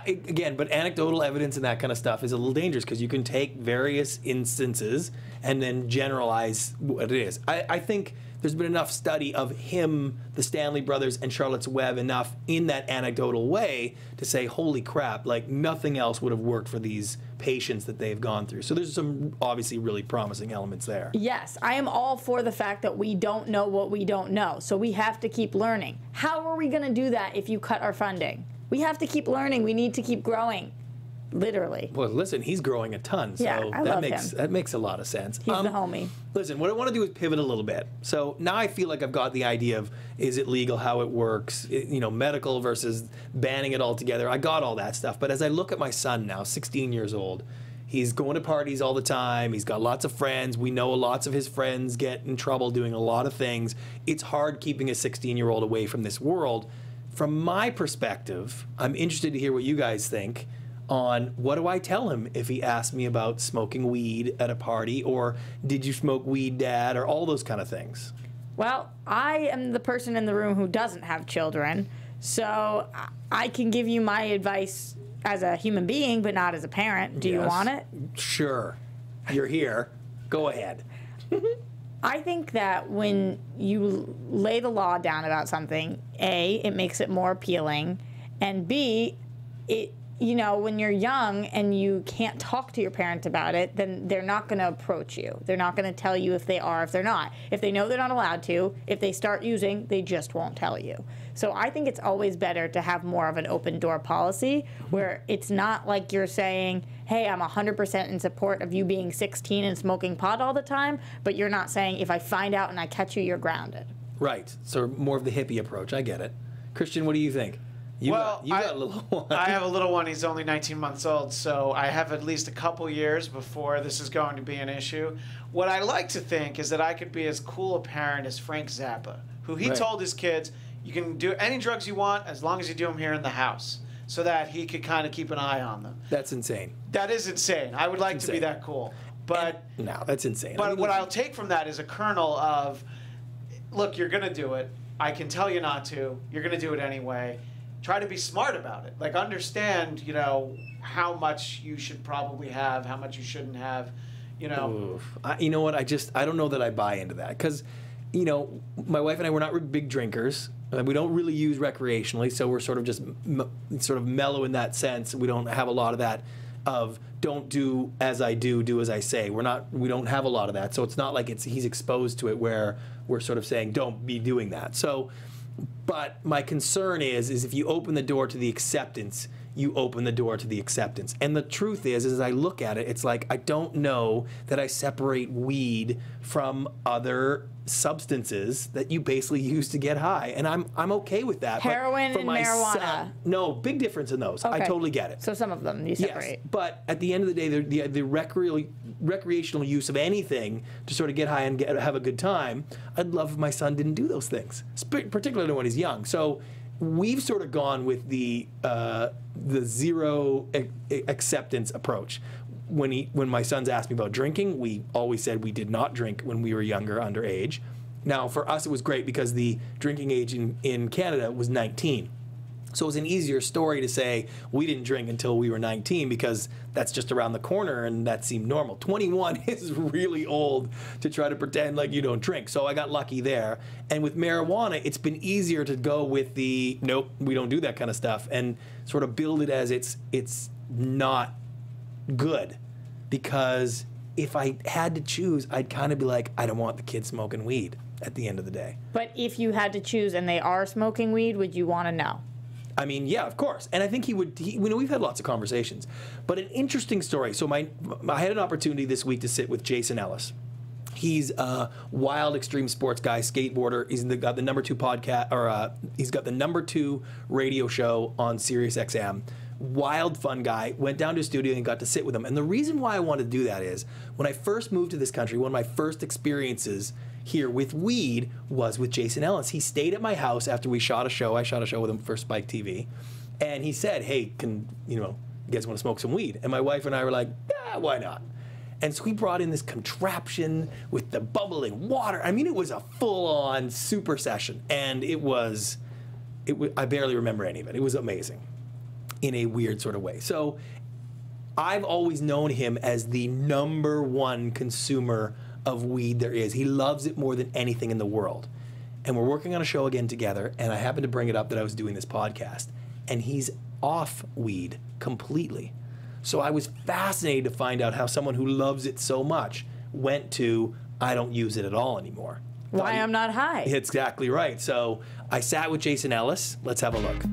Again, but anecdotal evidence and that kind of stuff is a little dangerous, because you can take various instances and then generalize what it is. I think there's been enough study of him, the Stanley brothers, and Charlotte's Web enough in that anecdotal way to say, holy crap, like nothing else would have worked for these patients that they've gone through. So there's some obviously really promising elements there. Yes, I am all for the fact that we don't know what we don't know, so we have to keep learning. How are we going to do that if you cut our funding? We have to keep learning. We need to keep growing. Literally. Well, listen, he's growing a ton, so yeah, I love him. That makes a lot of sense. He's the homie. Listen, what I want to do is pivot a little bit. So now I feel like I've got the idea of, is it legal, how it works, medical versus banning it altogether. I got all that stuff. But as I look at my son now, 16 years old, he's going to parties all the time. He's got lots of friends. We know lots of his friends get in trouble doing a lot of things. It's hard keeping a 16-year-old away from this world. From my perspective, I'm interested to hear what you guys think on what do I tell him if he asks me about smoking weed at a party, or did you smoke weed, Dad, or all those kind of things. Well, I am the person in the room who doesn't have children, so I can give you my advice as a human being, but not as a parent. Do you want it? Sure. You're here. Go ahead. I think that when you lay the law down about something, A, it makes it more appealing, and B, when you're young and you can't talk to your parent about it, then they're not going to approach you. They're not going to tell you if they are, if they're not. If they know they're not allowed to, if they start using, they just won't tell you. So I think it's always better to have more of an open door policy where it's not like you're saying, hey, I'm 100% in support of you being 16 and smoking pot all the time, but you're not saying, if I find out and I catch you, you're grounded. Right. So more of the hippie approach. I get it. Christian, what do you think? You got a little one. I have a little one. He's only 19 months old, so I have at least a couple years before this is going to be an issue. What I like to think is that I could be as cool a parent as Frank Zappa, who he told his kids, you can do any drugs you want as long as you do them here in the house, so that he could kind of keep an eye on them. That's insane. That is insane. I would like to be that cool. But no, that's insane. But what I'll take from that is a kernel of, look, you're going to do it. I can tell you not to. You're going to do it anyway. Try to be smart about it. Like, understand, how much you should probably have, how much you shouldn't have, you know what? I don't know that I buy into that. Because, my wife and I, we're not big drinkers. We don't really use recreationally, so we're sort of just sort of mellow in that sense. We don't have a lot of that of don't do as I do as I say. We don't have a lot of that. So it's not like he's exposed to it where we're sort of saying don't be doing that. So, but my concern is if you open the door to the acceptance, you open the door to the acceptance. And the truth is as I look at it, it's like I don't know that I separate weed from other substances that you basically use to get high, and I'm okay with that. Heroin and marijuana. No, big difference in those. Okay. I totally get it. So some of them you separate. Yes, but at the end of the day, the recreational use of anything to sort of get high and have a good time, I'd love if my son didn't do those things, particularly when he's young. So we've sort of gone with the zero acceptance approach. when my sons asked me about drinking, we always said we did not drink when we were younger, underage. Now, for us, it was great because the drinking age in Canada was 19. So it was an easier story to say we didn't drink until we were 19 because that's just around the corner and that seemed normal. 21 is really old to try to pretend like you don't drink. So I got lucky there. And with marijuana, it's been easier to go with the nope, we don't do that kind of stuff and sort of build it as it's not good. Because if I had to choose, I'd kind of be like, I don't want the kids smoking weed at the end of the day. But if you had to choose and they are smoking weed, would you want to know? I mean, yeah, of course. And I think we've had lots of conversations. But an interesting story. So I had an opportunity this week to sit with Jason Ellis. He's a wild extreme sports guy, skateboarder. He's got the number 2 podcast, or he's got the number 2 radio show on Sirius XM. Wild, fun guy. Went down to a studio and got to sit with him. And the reason why I wanted to do that is when I first moved to this country, one of my first experiences here with weed was with Jason Ellis. He stayed at my house after we shot a show. I shot a show with him for Spike TV. And he said, hey, you guys want to smoke some weed? And my wife and I were like, yeah, why not? And so he brought in this contraption with the bubbling water. I mean, it was a full-on super session. And I barely remember any of it. It was amazing in a weird sort of way. So I've always known him as the number 1 consumer of weed there is. He loves it more than anything in the world. And we're working on a show again together, and I happened to bring it up that I was doing this podcast, and he's off weed completely. So I was fascinated to find out how someone who loves it so much went to, I don't use it at all anymore. Why I'm not high. It's exactly right. So I sat with Jason Ellis. Let's have a look.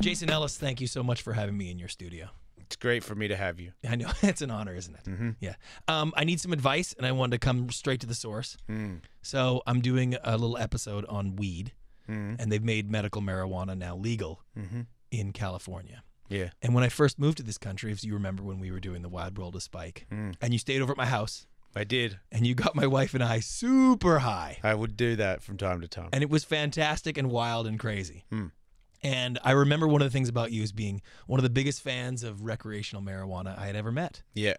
Jason Ellis, thank you so much for having me in your studio. It's great for me to have you. I know. It's an honor, isn't it? Mm-hmm. Yeah. I need some advice, and I wanted to come straight to the source. So I'm doing a little episode on weed, and they've made medical marijuana now legal in California. Yeah. And when I first moved to this country, if you remember when we were doing the Wild World of Spike, and you stayed over at my house. I did. And you got my wife and I super high. I would do that from time to time. And it was fantastic and wild and crazy. And I remember one of the things about you is being one of the biggest fans of recreational marijuana I had ever met. Yeah.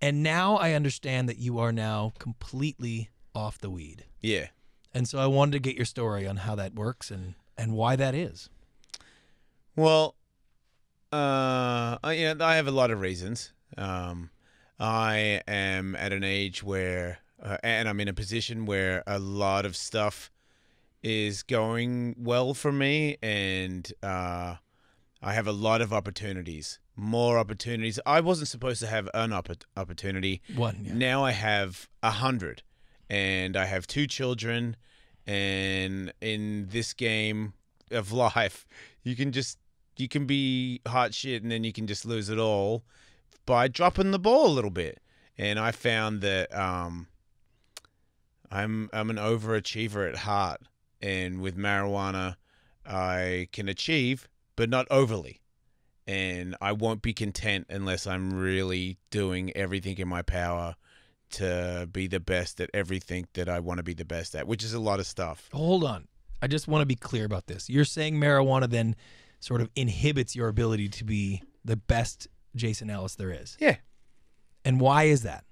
And now I understand that you are now completely off the weed. Yeah. And so I wanted to get your story on how that works and why that is. Well, I have a lot of reasons. I am at an age where, and I'm in a position where a lot of stuff is going well for me, and I have a lot of opportunities, more opportunities. I wasn't supposed to have an opportunity. One, yeah. Now I have 100, and I have 2 children, and in this game of life, you can be hot shit, and then you can just lose it all by dropping the ball a little bit. And I found that I'm an overachiever at heart. And with marijuana, I can achieve, but not overly. And I won't be content unless I'm really doing everything in my power to be the best at everything that I want to be the best at, which is a lot of stuff. Hold on. I just want to be clear about this. You're saying marijuana then sort of inhibits your ability to be the best Jason Ellis there is. Yeah. And why is that?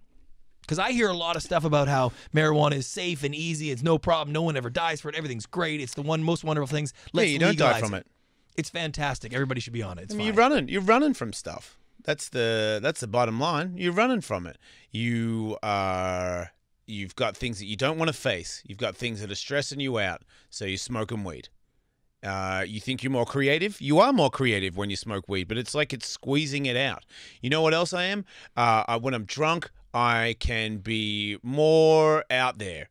Because I hear a lot of stuff about how marijuana is safe and easy. It's no problem. No one ever dies for it. Everything's great. It's the most wonderful things. Let's you don't legalize die from it. It's fantastic. Everybody should be on it. It's fine. You're running from stuff. That's the bottom line. You're running from it. You've got things that you don't want to face. You've got things that are stressing you out. So you're smoking weed. You think you're more creative? You are more creative when you smoke weed, but it's like it's squeezing it out. You know what else I am? When I'm drunk, I can be more out there.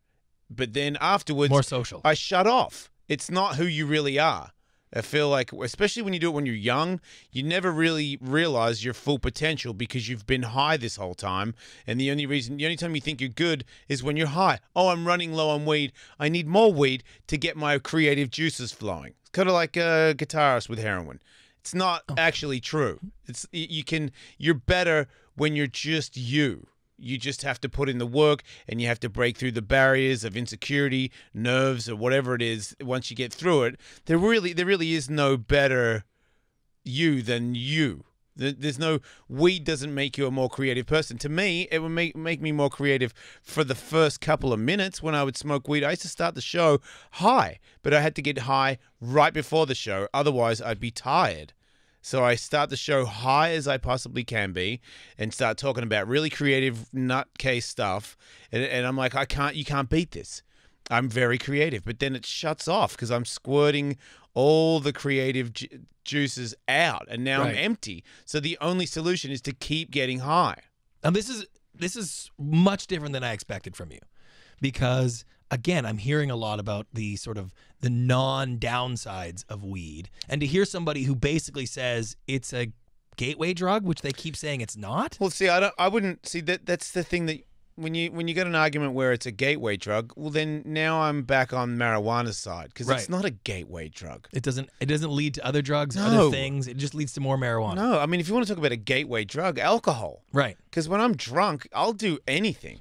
But then afterwards, more social. I shut off. It's not who you really are. I feel like, especially when you do it when you're young, you never really realize your full potential because you've been high this whole time. And the only time you think you're good is when you're high. Oh, I'm running low on weed. I need more weed to get my creative juices flowing. It's kind of like a guitarist with heroin. It's not actually true. You're better when you're just you. You just have to put in the work, and you have to break through the barriers of insecurity, nerves, or whatever it is. Once you get through it, there really is no better you than you. There's no, weed doesn't make you a more creative person. To me, it would make me more creative for the first couple of minutes when I would smoke weed. I used to start the show high, but I had to get high right before the show. Otherwise, I'd be tired. So I start the show high as I possibly can be and start talking about really creative nutcase stuff. And I'm like, you can't beat this. I'm very creative. But then it shuts off because I'm squirting all the creative juices out, and now I'm empty. So the only solution is to keep getting high. Now this is much different than I expected from you, because again, I'm hearing a lot about the sort of the non-downsides of weed, and to hear somebody who basically says it's a gateway drug, which they keep saying it's not. Well, see, I wouldn't see that. That's the thing that. When you get an argument where it's a gateway drug, well then now I'm back on marijuana's side because it's not a gateway drug. It doesn't lead to other drugs, other things. It just leads to more marijuana. No, I mean if you want to talk about a gateway drug, alcohol. Right. Because when I'm drunk, I'll do anything.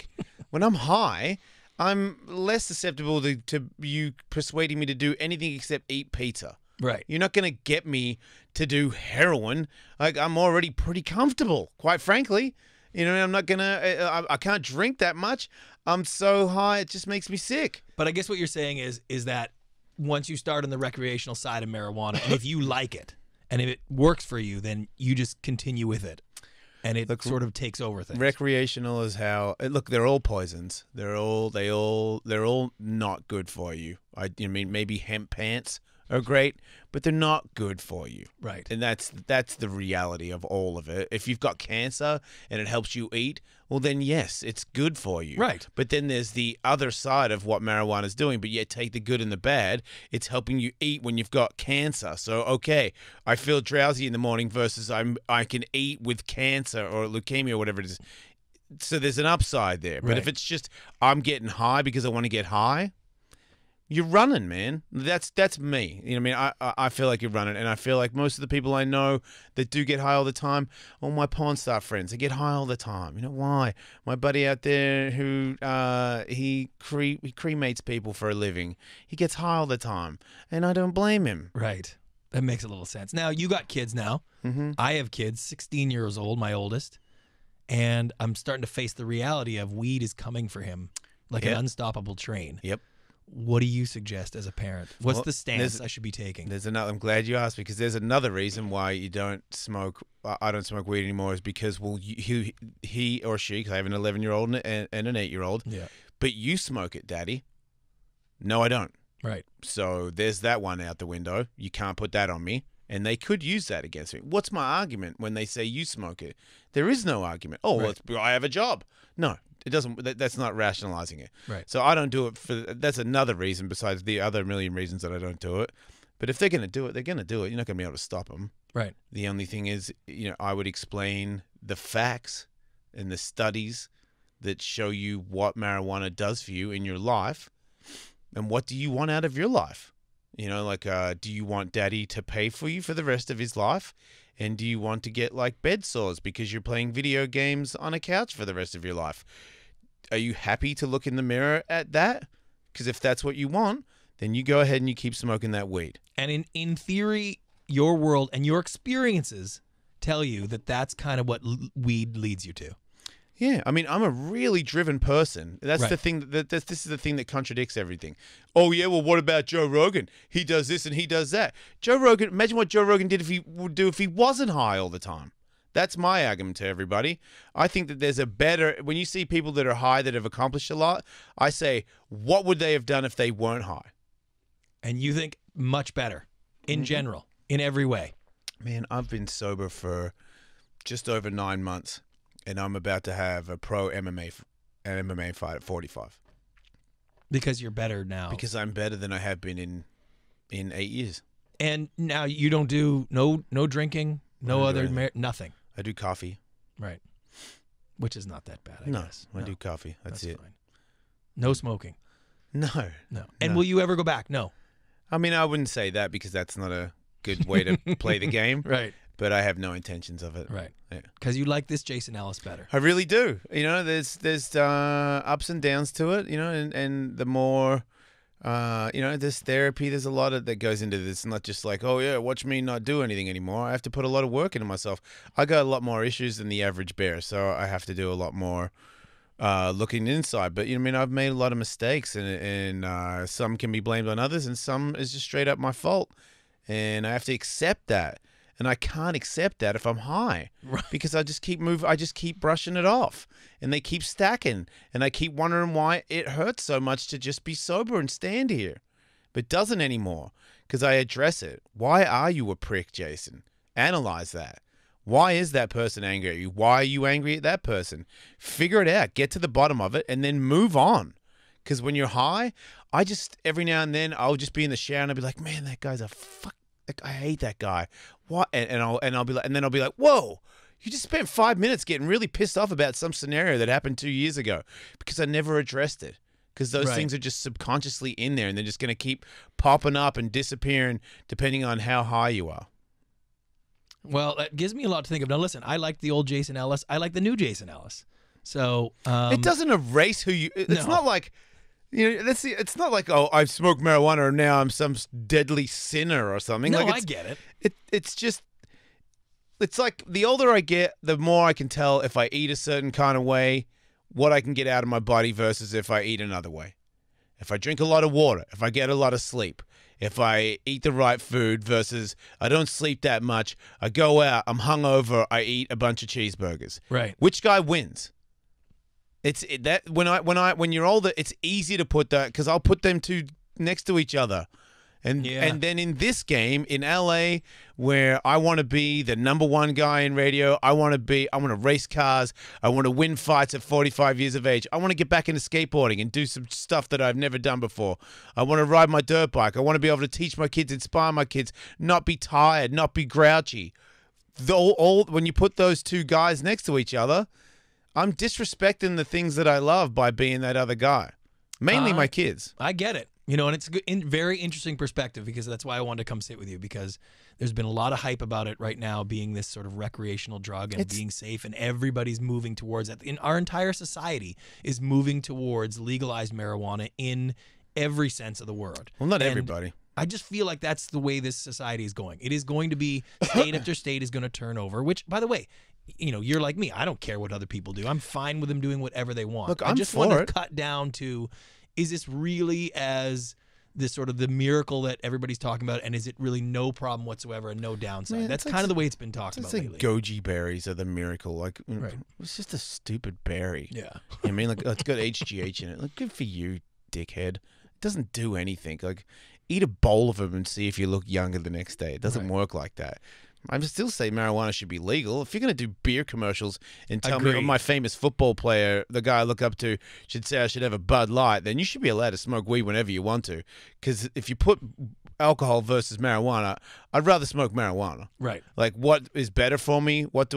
When I'm high, I'm less susceptible to you persuading me to do anything except eat pizza. Right. You're not going to get me to do heroin. Like I'm already pretty comfortable, quite frankly. You know, I'm not gonna. I can't drink that much. I'm so high, it just makes me sick. But I guess what you're saying is that once you start on the recreational side of marijuana, and if you like it, and if it works for you, then you just continue with it, and it sort of takes over things. Recreational is how. Look, they're all poisons. They're all not good for you. I mean, maybe hemp pants are great, but they're not good for you. Right. And that's the reality of all of it. If you've got cancer and it helps you eat, well then yes, it's good for you. Right. But then there's the other side of what marijuana is doing, but yet take the good and the bad. It's helping you eat when you've got cancer. So okay, I feel drowsy in the morning versus I can eat with cancer or leukemia or whatever it is. So there's an upside there. But if it's just I'm getting high because I want to get high, you're running, man. That's me. You know what I mean? I feel like you're running, and I feel like most of the people I know that do get high all the time, all my porn star friends, they get high all the time. You know why? My buddy out there who he cremates people for a living, he gets high all the time, and I don't blame him. Right. That makes a little sense. Now, you got kids now. Mm-hmm. I have kids, 16 years old, my oldest, and I'm starting to face the reality of weed is coming for him like an unstoppable train. Yep. What do you suggest as a parent? What's the stance I should be taking? I'm glad you asked, because there's another reason why you don't smoke. I don't smoke weed anymore is because, well, he or she, because I have an 11-year-old and an 8-year-old. Yeah. But you smoke it, Daddy. No, I don't. Right. So there's that one out the window. You can't put that on me. And they could use that against me. What's my argument when they say you smoke it? There is no argument. Oh, well, I have a job. No, it doesn't. That's not rationalizing it. Right. So I don't do it for. That's another reason besides the other million reasons that I don't do it. But if they're going to do it, they're going to do it. You're not going to be able to stop them. Right. The only thing is, I would explain the facts and the studies that show you what marijuana does for you in your life, and what do you want out of your life. Do you want Daddy to pay for you for the rest of his life? And do you want to get like bed sores because you're playing video games on a couch for the rest of your life? Are you happy to look in the mirror at that? Because if that's what you want, then you go ahead and you keep smoking that weed. And in theory, your world and your experiences tell you that that's kind of what weed leads you to. Yeah, I mean, I'm a really driven person. That's the thing. This is the thing that contradicts everything. Oh yeah, well, what about Joe Rogan? He does this and he does that. Joe Rogan. Imagine what Joe Rogan would do if he wasn't high all the time. That's my argument to everybody. I think that there's a better. When you see people that are high that have accomplished a lot, I say, what would they have done if they weren't high? And you think much better in general, in every way. Man, I've been sober for just over 9 months. And I'm about to have a pro MMA fight at 45. Because you're better now. Because I'm better than I have been in 8 years. And now you don't do no drinking, nothing. I do coffee. Right. Which is not that bad, I guess. I do coffee. That's it. Fine. No smoking. No. And will you ever go back? No. I mean, I wouldn't say that because that's not a good way to play the game. Right. but I have no intentions of it. Right. Yeah. Because you like this Jason Ellis better. I really do. You know, there's ups and downs to it. You know, and the more. You know, there's therapy. There's a lot that goes into this. It's not just like, oh yeah, watch me not do anything anymore. I have to put a lot of work into myself. I got a lot more issues than the average bear, so I have to do a lot more looking inside. But you know, I mean, I've made a lot of mistakes, and some can be blamed on others, and some is just straight up my fault, and I have to accept that. And I can't accept that if I'm high, because I just keep brushing it off, and they keep stacking, and I keep wondering why it hurts so much to just be sober and stand here, but it doesn't anymore because I address it. Why are you a prick, Jason? Analyze that. Why is that person angry at you? Why are you angry at that person? Figure it out. Get to the bottom of it, and then move on. Because when you're high, I just every now and then I'll just be in the shower and I'll be like, man, that guy's a fuck. Like, I hate that guy. What? And I'll be like, and then I'll be like, whoa, you just spent 5 minutes getting really pissed off about some scenario that happened 2 years ago because I never addressed it. Because those things are just subconsciously in there, and they're just going to keep popping up and disappearing depending on how high you are. Well, that gives me a lot to think of. Now, listen, I like the old Jason Ellis. I like the new Jason Ellis. So it doesn't erase who you. It's not like. You know, it's not like, oh, I've smoked marijuana and now I'm some deadly sinner or something. No, like I get it. It's just, it's like the older I get, the more I can tell if I eat a certain kind of way, what I can get out of my body versus if I eat another way. If I drink a lot of water, if I get a lot of sleep, if I eat the right food versus I don't sleep that much, I go out, I'm hungover, I eat a bunch of cheeseburgers. Right. Which guy wins? When you're older, it's easy to put that because I'll put them two next to each other, and then in this game in LA, where I want to be the #1 guy in radio, I want to race cars, I want to win fights at 45 years of age, I want to get back into skateboarding and do some stuff that I've never done before. I want to ride my dirt bike. I want to be able to teach my kids, inspire my kids, not be tired, not be grouchy. When you put those two guys next to each other, I'm disrespecting the things that I love by being that other guy. Mainly my kids. I get it. You know, and it's a very interesting perspective because that's why I wanted to come sit with you, because there's been a lot of hype about it right now being this sort of recreational drug and being safe, and everybody's moving towards that. In our entire society is moving towards legalized marijuana in every sense of the word. Well, not everybody. I just feel like that's the way this society is going. It is going to be state after state is going to turn over, which, by the way, you know, you're like me. I don't care what other people do. I'm fine with them doing whatever they want. Look, I just want to cut down to, is this really as this sort of the miracle that everybody's talking about, and is it really no problem whatsoever and no downside? Man, that's kind of the way it's been talked about lately. Goji berries are the miracle. Like, it's just a stupid berry. Yeah. I mean, like, it's got HGH in it. Like, good for you, dickhead. It doesn't do anything. Like, eat a bowl of them and see if you look younger the next day. It doesn't work like that. I would still say marijuana should be legal. If you're going to do beer commercials and tell me my famous football player, the guy I look up to, should say I should have a Bud Light, then you should be allowed to smoke weed whenever you want to. Because if you put alcohol versus marijuana, I'd rather smoke marijuana. Right. Like, what is better for me? What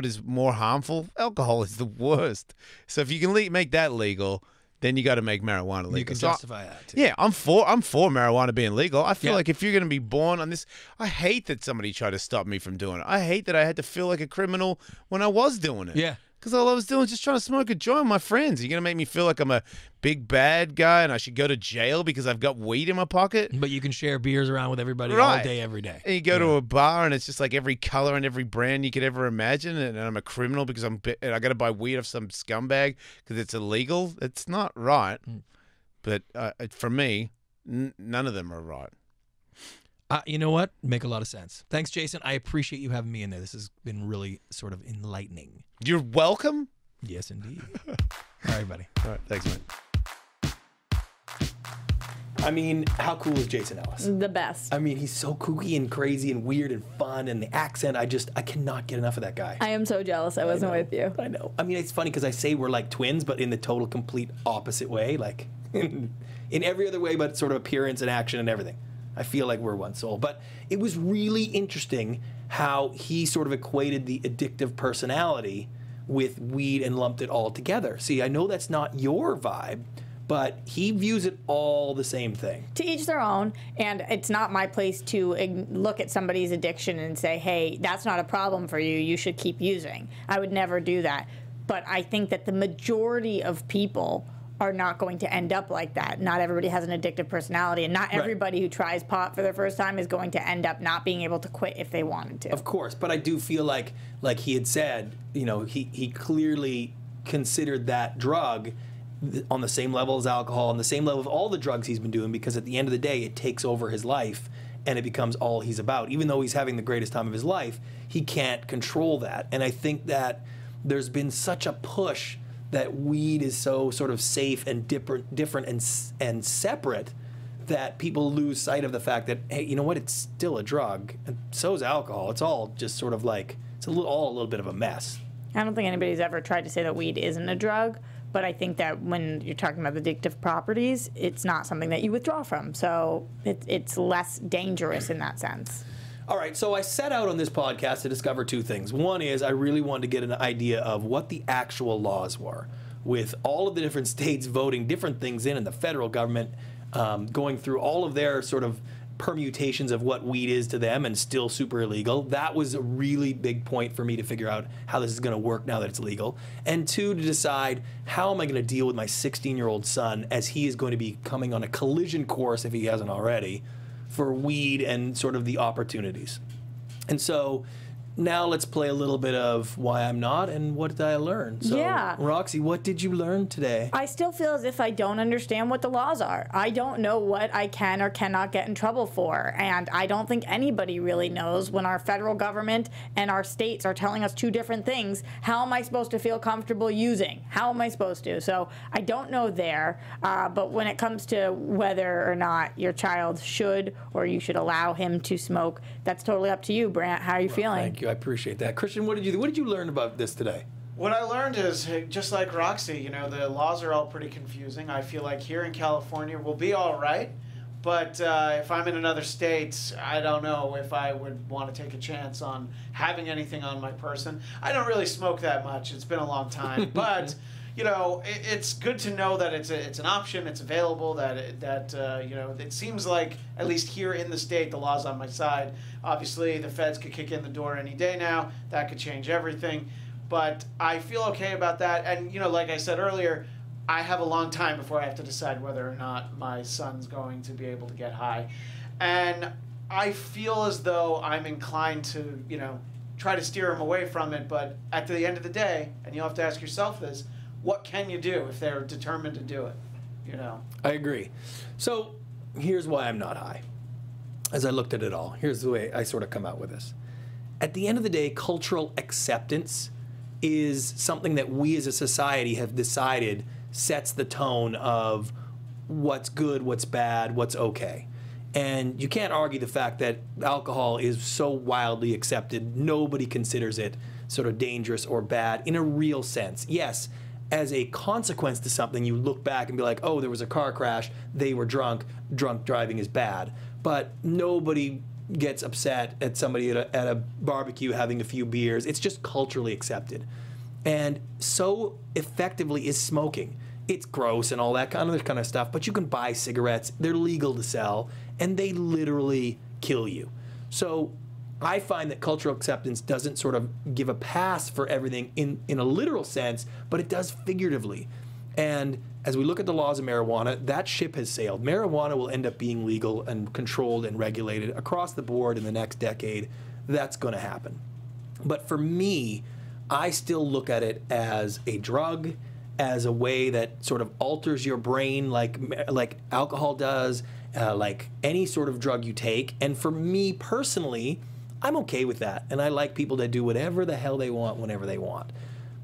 is more harmful? Alcohol is the worst. So if you can make that legal, then you got to make marijuana legal. You can justify that too. Yeah, I'm for marijuana being legal. I feel like if you're going to be born on this, I hate that somebody tried to stop me from doing it. I hate that I had to feel like a criminal when I was doing it. Yeah. Because all I was doing was just trying to smoke a joint with my friends. You're going to make me feel like I'm a big bad guy and I should go to jail because I've got weed in my pocket? But you can share beers around with everybody all day, every day. And you go to a bar and it's just like every color and every brand you could ever imagine, and I'm a criminal because I got to buy weed off some scumbag because it's illegal. It's not right. But for me, none of them are right. You know what? Make a lot of sense. Thanks, Jason. I appreciate you having me in there. This has been really sort of enlightening. You're welcome. Yes, indeed. All right, buddy. All right. Thanks, man. I mean, how cool is Jason Ellis? The best. I mean, he's so kooky and crazy and weird and fun, and the accent, I cannot get enough of that guy. I am so jealous I wasn't with you. I know. I mean, it's funny because I say we're like twins, but in the total complete opposite way, like in every other way, but sort of appearance and action and everything. I feel like we're one soul. But it was really interesting how he sort of equated the addictive personality with weed and lumped it all together. See, I know that's not your vibe, but he views it all the same thing. To each their own, and it's not my place to look at somebody's addiction and say, hey, that's not a problem for you, you should keep using. I would never do that. But I think that the majority of people are not going to end up like that. Not everybody has an addictive personality, and not everybody who tries pot for the first time is going to end up not being able to quit if they wanted to. Of course, but I do feel like he had said, you know, he clearly considered that drug on the same level as alcohol, on the same level of all the drugs he's been doing, because at the end of the day, it takes over his life and it becomes all he's about. Even though he's having the greatest time of his life, he can't control that. And I think that there's been such a push that weed is so sort of safe and different and separate that people lose sight of the fact that, hey, you know what, it's still a drug, and so is alcohol. It's all just sort of like, it's all a little bit of a mess. I don't think anybody's ever tried to say that weed isn't a drug, but I think that when you're talking about the addictive properties, it's not something that you withdraw from, so it's less dangerous in that sense. All right, so I set out on this podcast to discover two things. One is I really wanted to get an idea of what the actual laws were, with all of the different states voting different things in, and the federal government going through all of their sort of permutations of what weed is to them and still super illegal. That was a really big point for me to figure out how this is going to work now that it's legal. And two, to decide how am I going to deal with my 16-year-old son as he is going to be coming on a collision course, if he hasn't already, for weed and sort of the opportunities. And so now let's play a little bit of Why I'm Not and What Did I Learn. So, yeah. Roxy, what did you learn today? I still feel as if I don't understand what the laws are. I don't know what I can or cannot get in trouble for. And I don't think anybody really knows when our federal government and our states are telling us two different things. How am I supposed to feel comfortable using? How am I supposed to? So I don't know there. But when it comes to whether or not your child should or you should allow him to smoke, that's totally up to you, Brant. How are you feeling? Thank you. I appreciate that. Christian, what did you learn about this today? What I learned is, just like Roxy, you know, the laws are all pretty confusing. I feel like here in California we'll be all right, but if I'm in another state, I don't know if I would want to take a chance on having anything on my person. I don't really smoke that much. It's been a long time, but you know, it's good to know that it's an option, it's available, that you know, it seems like, at least here in the state, the law's on my side. Obviously, the feds could kick in the door any day now. That could change everything. But I feel okay about that. And, you know, like I said earlier, I have a long time before I have to decide whether or not my son's going to be able to get high. And I feel as though I'm inclined to, you know, try to steer him away from it. But at the end of the day, and you'll have to ask yourself this, what can you do if they're determined to do it, you know? I agree. So here's why I'm not high. As I looked at it all, here's the way I sort of come out with this. At the end of the day, cultural acceptance is something that we as a society have decided sets the tone of what's good, what's bad, what's okay. And you can't argue the fact that alcohol is so wildly accepted, nobody considers it sort of dangerous or bad in a real sense. Yes, as a consequence to something, you look back and be like, oh, there was a car crash, they were drunk driving is bad. But nobody gets upset at somebody at a barbecue having a few beers. It's just culturally accepted. And so effectively is smoking. It's gross and all that kind of stuff, but you can buy cigarettes, they're legal to sell, and they literally kill you. So I find that cultural acceptance doesn't sort of give a pass for everything in a literal sense, but it does figuratively. And as we look at the laws of marijuana, that ship has sailed. Marijuana will end up being legal and controlled and regulated across the board in the next decade. That's going to happen. But for me, I still look at it as a drug, as a way that sort of alters your brain like alcohol does, like any sort of drug you take. And for me personally, I'm okay with that. And I like people that do whatever the hell they want whenever they want.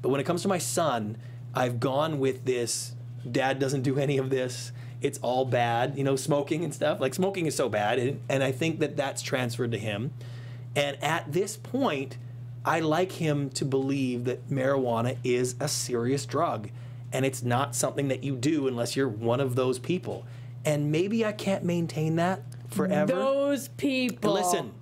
But when it comes to my son, I've gone with this, dad doesn't do any of this, it's all bad, you know, smoking and stuff. Like, smoking is so bad, and I think that that's transferred to him. And at this point, I like him to believe that marijuana is a serious drug, and it's not something that you do unless you're one of those people. And maybe I can't maintain that forever. Those people. Listen,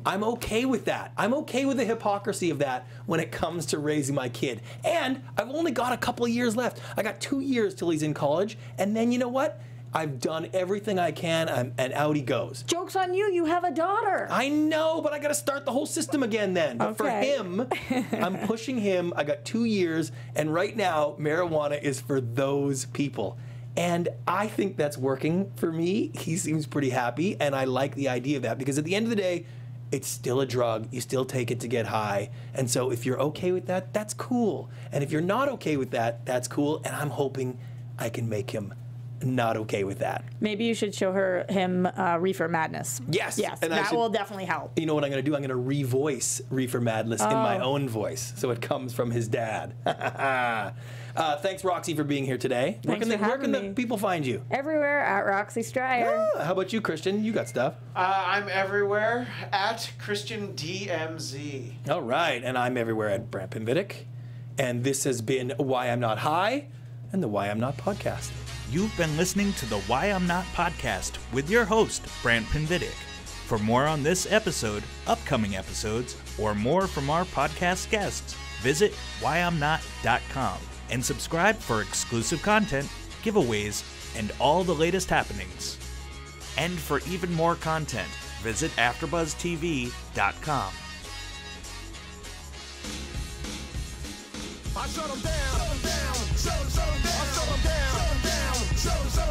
I'm okay with that. I'm okay with the hypocrisy of that when it comes to raising my kid. And I've only got a couple of years left. I got 2 years till he's in college, and then you know what? I've done everything I can, and out he goes. Joke's on you, you have a daughter. I know, but I got to start the whole system again then. But for Okay. him, I'm pushing him. I got 2 years, and right now, marijuana is for those people. And I think that's working for me. He seems pretty happy, and I like the idea of that because at the end of the day, it's still a drug. You still take it to get high. And so if you're okay with that, that's cool. And if you're not okay with that, that's cool. And I'm hoping I can make him not okay with that. Maybe you should show him Reefer Madness. Yes. Yes, And that will definitely help. You know what I'm going to do? I'm going to revoice Reefer Madness in my own voice, so it comes from his dad. Thanks, Roxy, for being here today. Thanks for Where having can me. the people find you? Everywhere at Roxy Stryer. How about you, Christian? You got stuff. I'm everywhere at Christian DMZ. All right, and I'm everywhere at Brant Pinvidic. And this has been Why I'm Not High and the Why I'm Not podcast. You've been listening to the Why I'm Not podcast with your host, Brant Pinvidic. For more on this episode, upcoming episodes, or more from our podcast guests, visit whyimnot.com and subscribe for exclusive content, giveaways, and all the latest happenings. And for even more content, visit AfterBuzzTV.com. I shut them down, shut them down, shut them down, shut them down, shut them down, shut them down.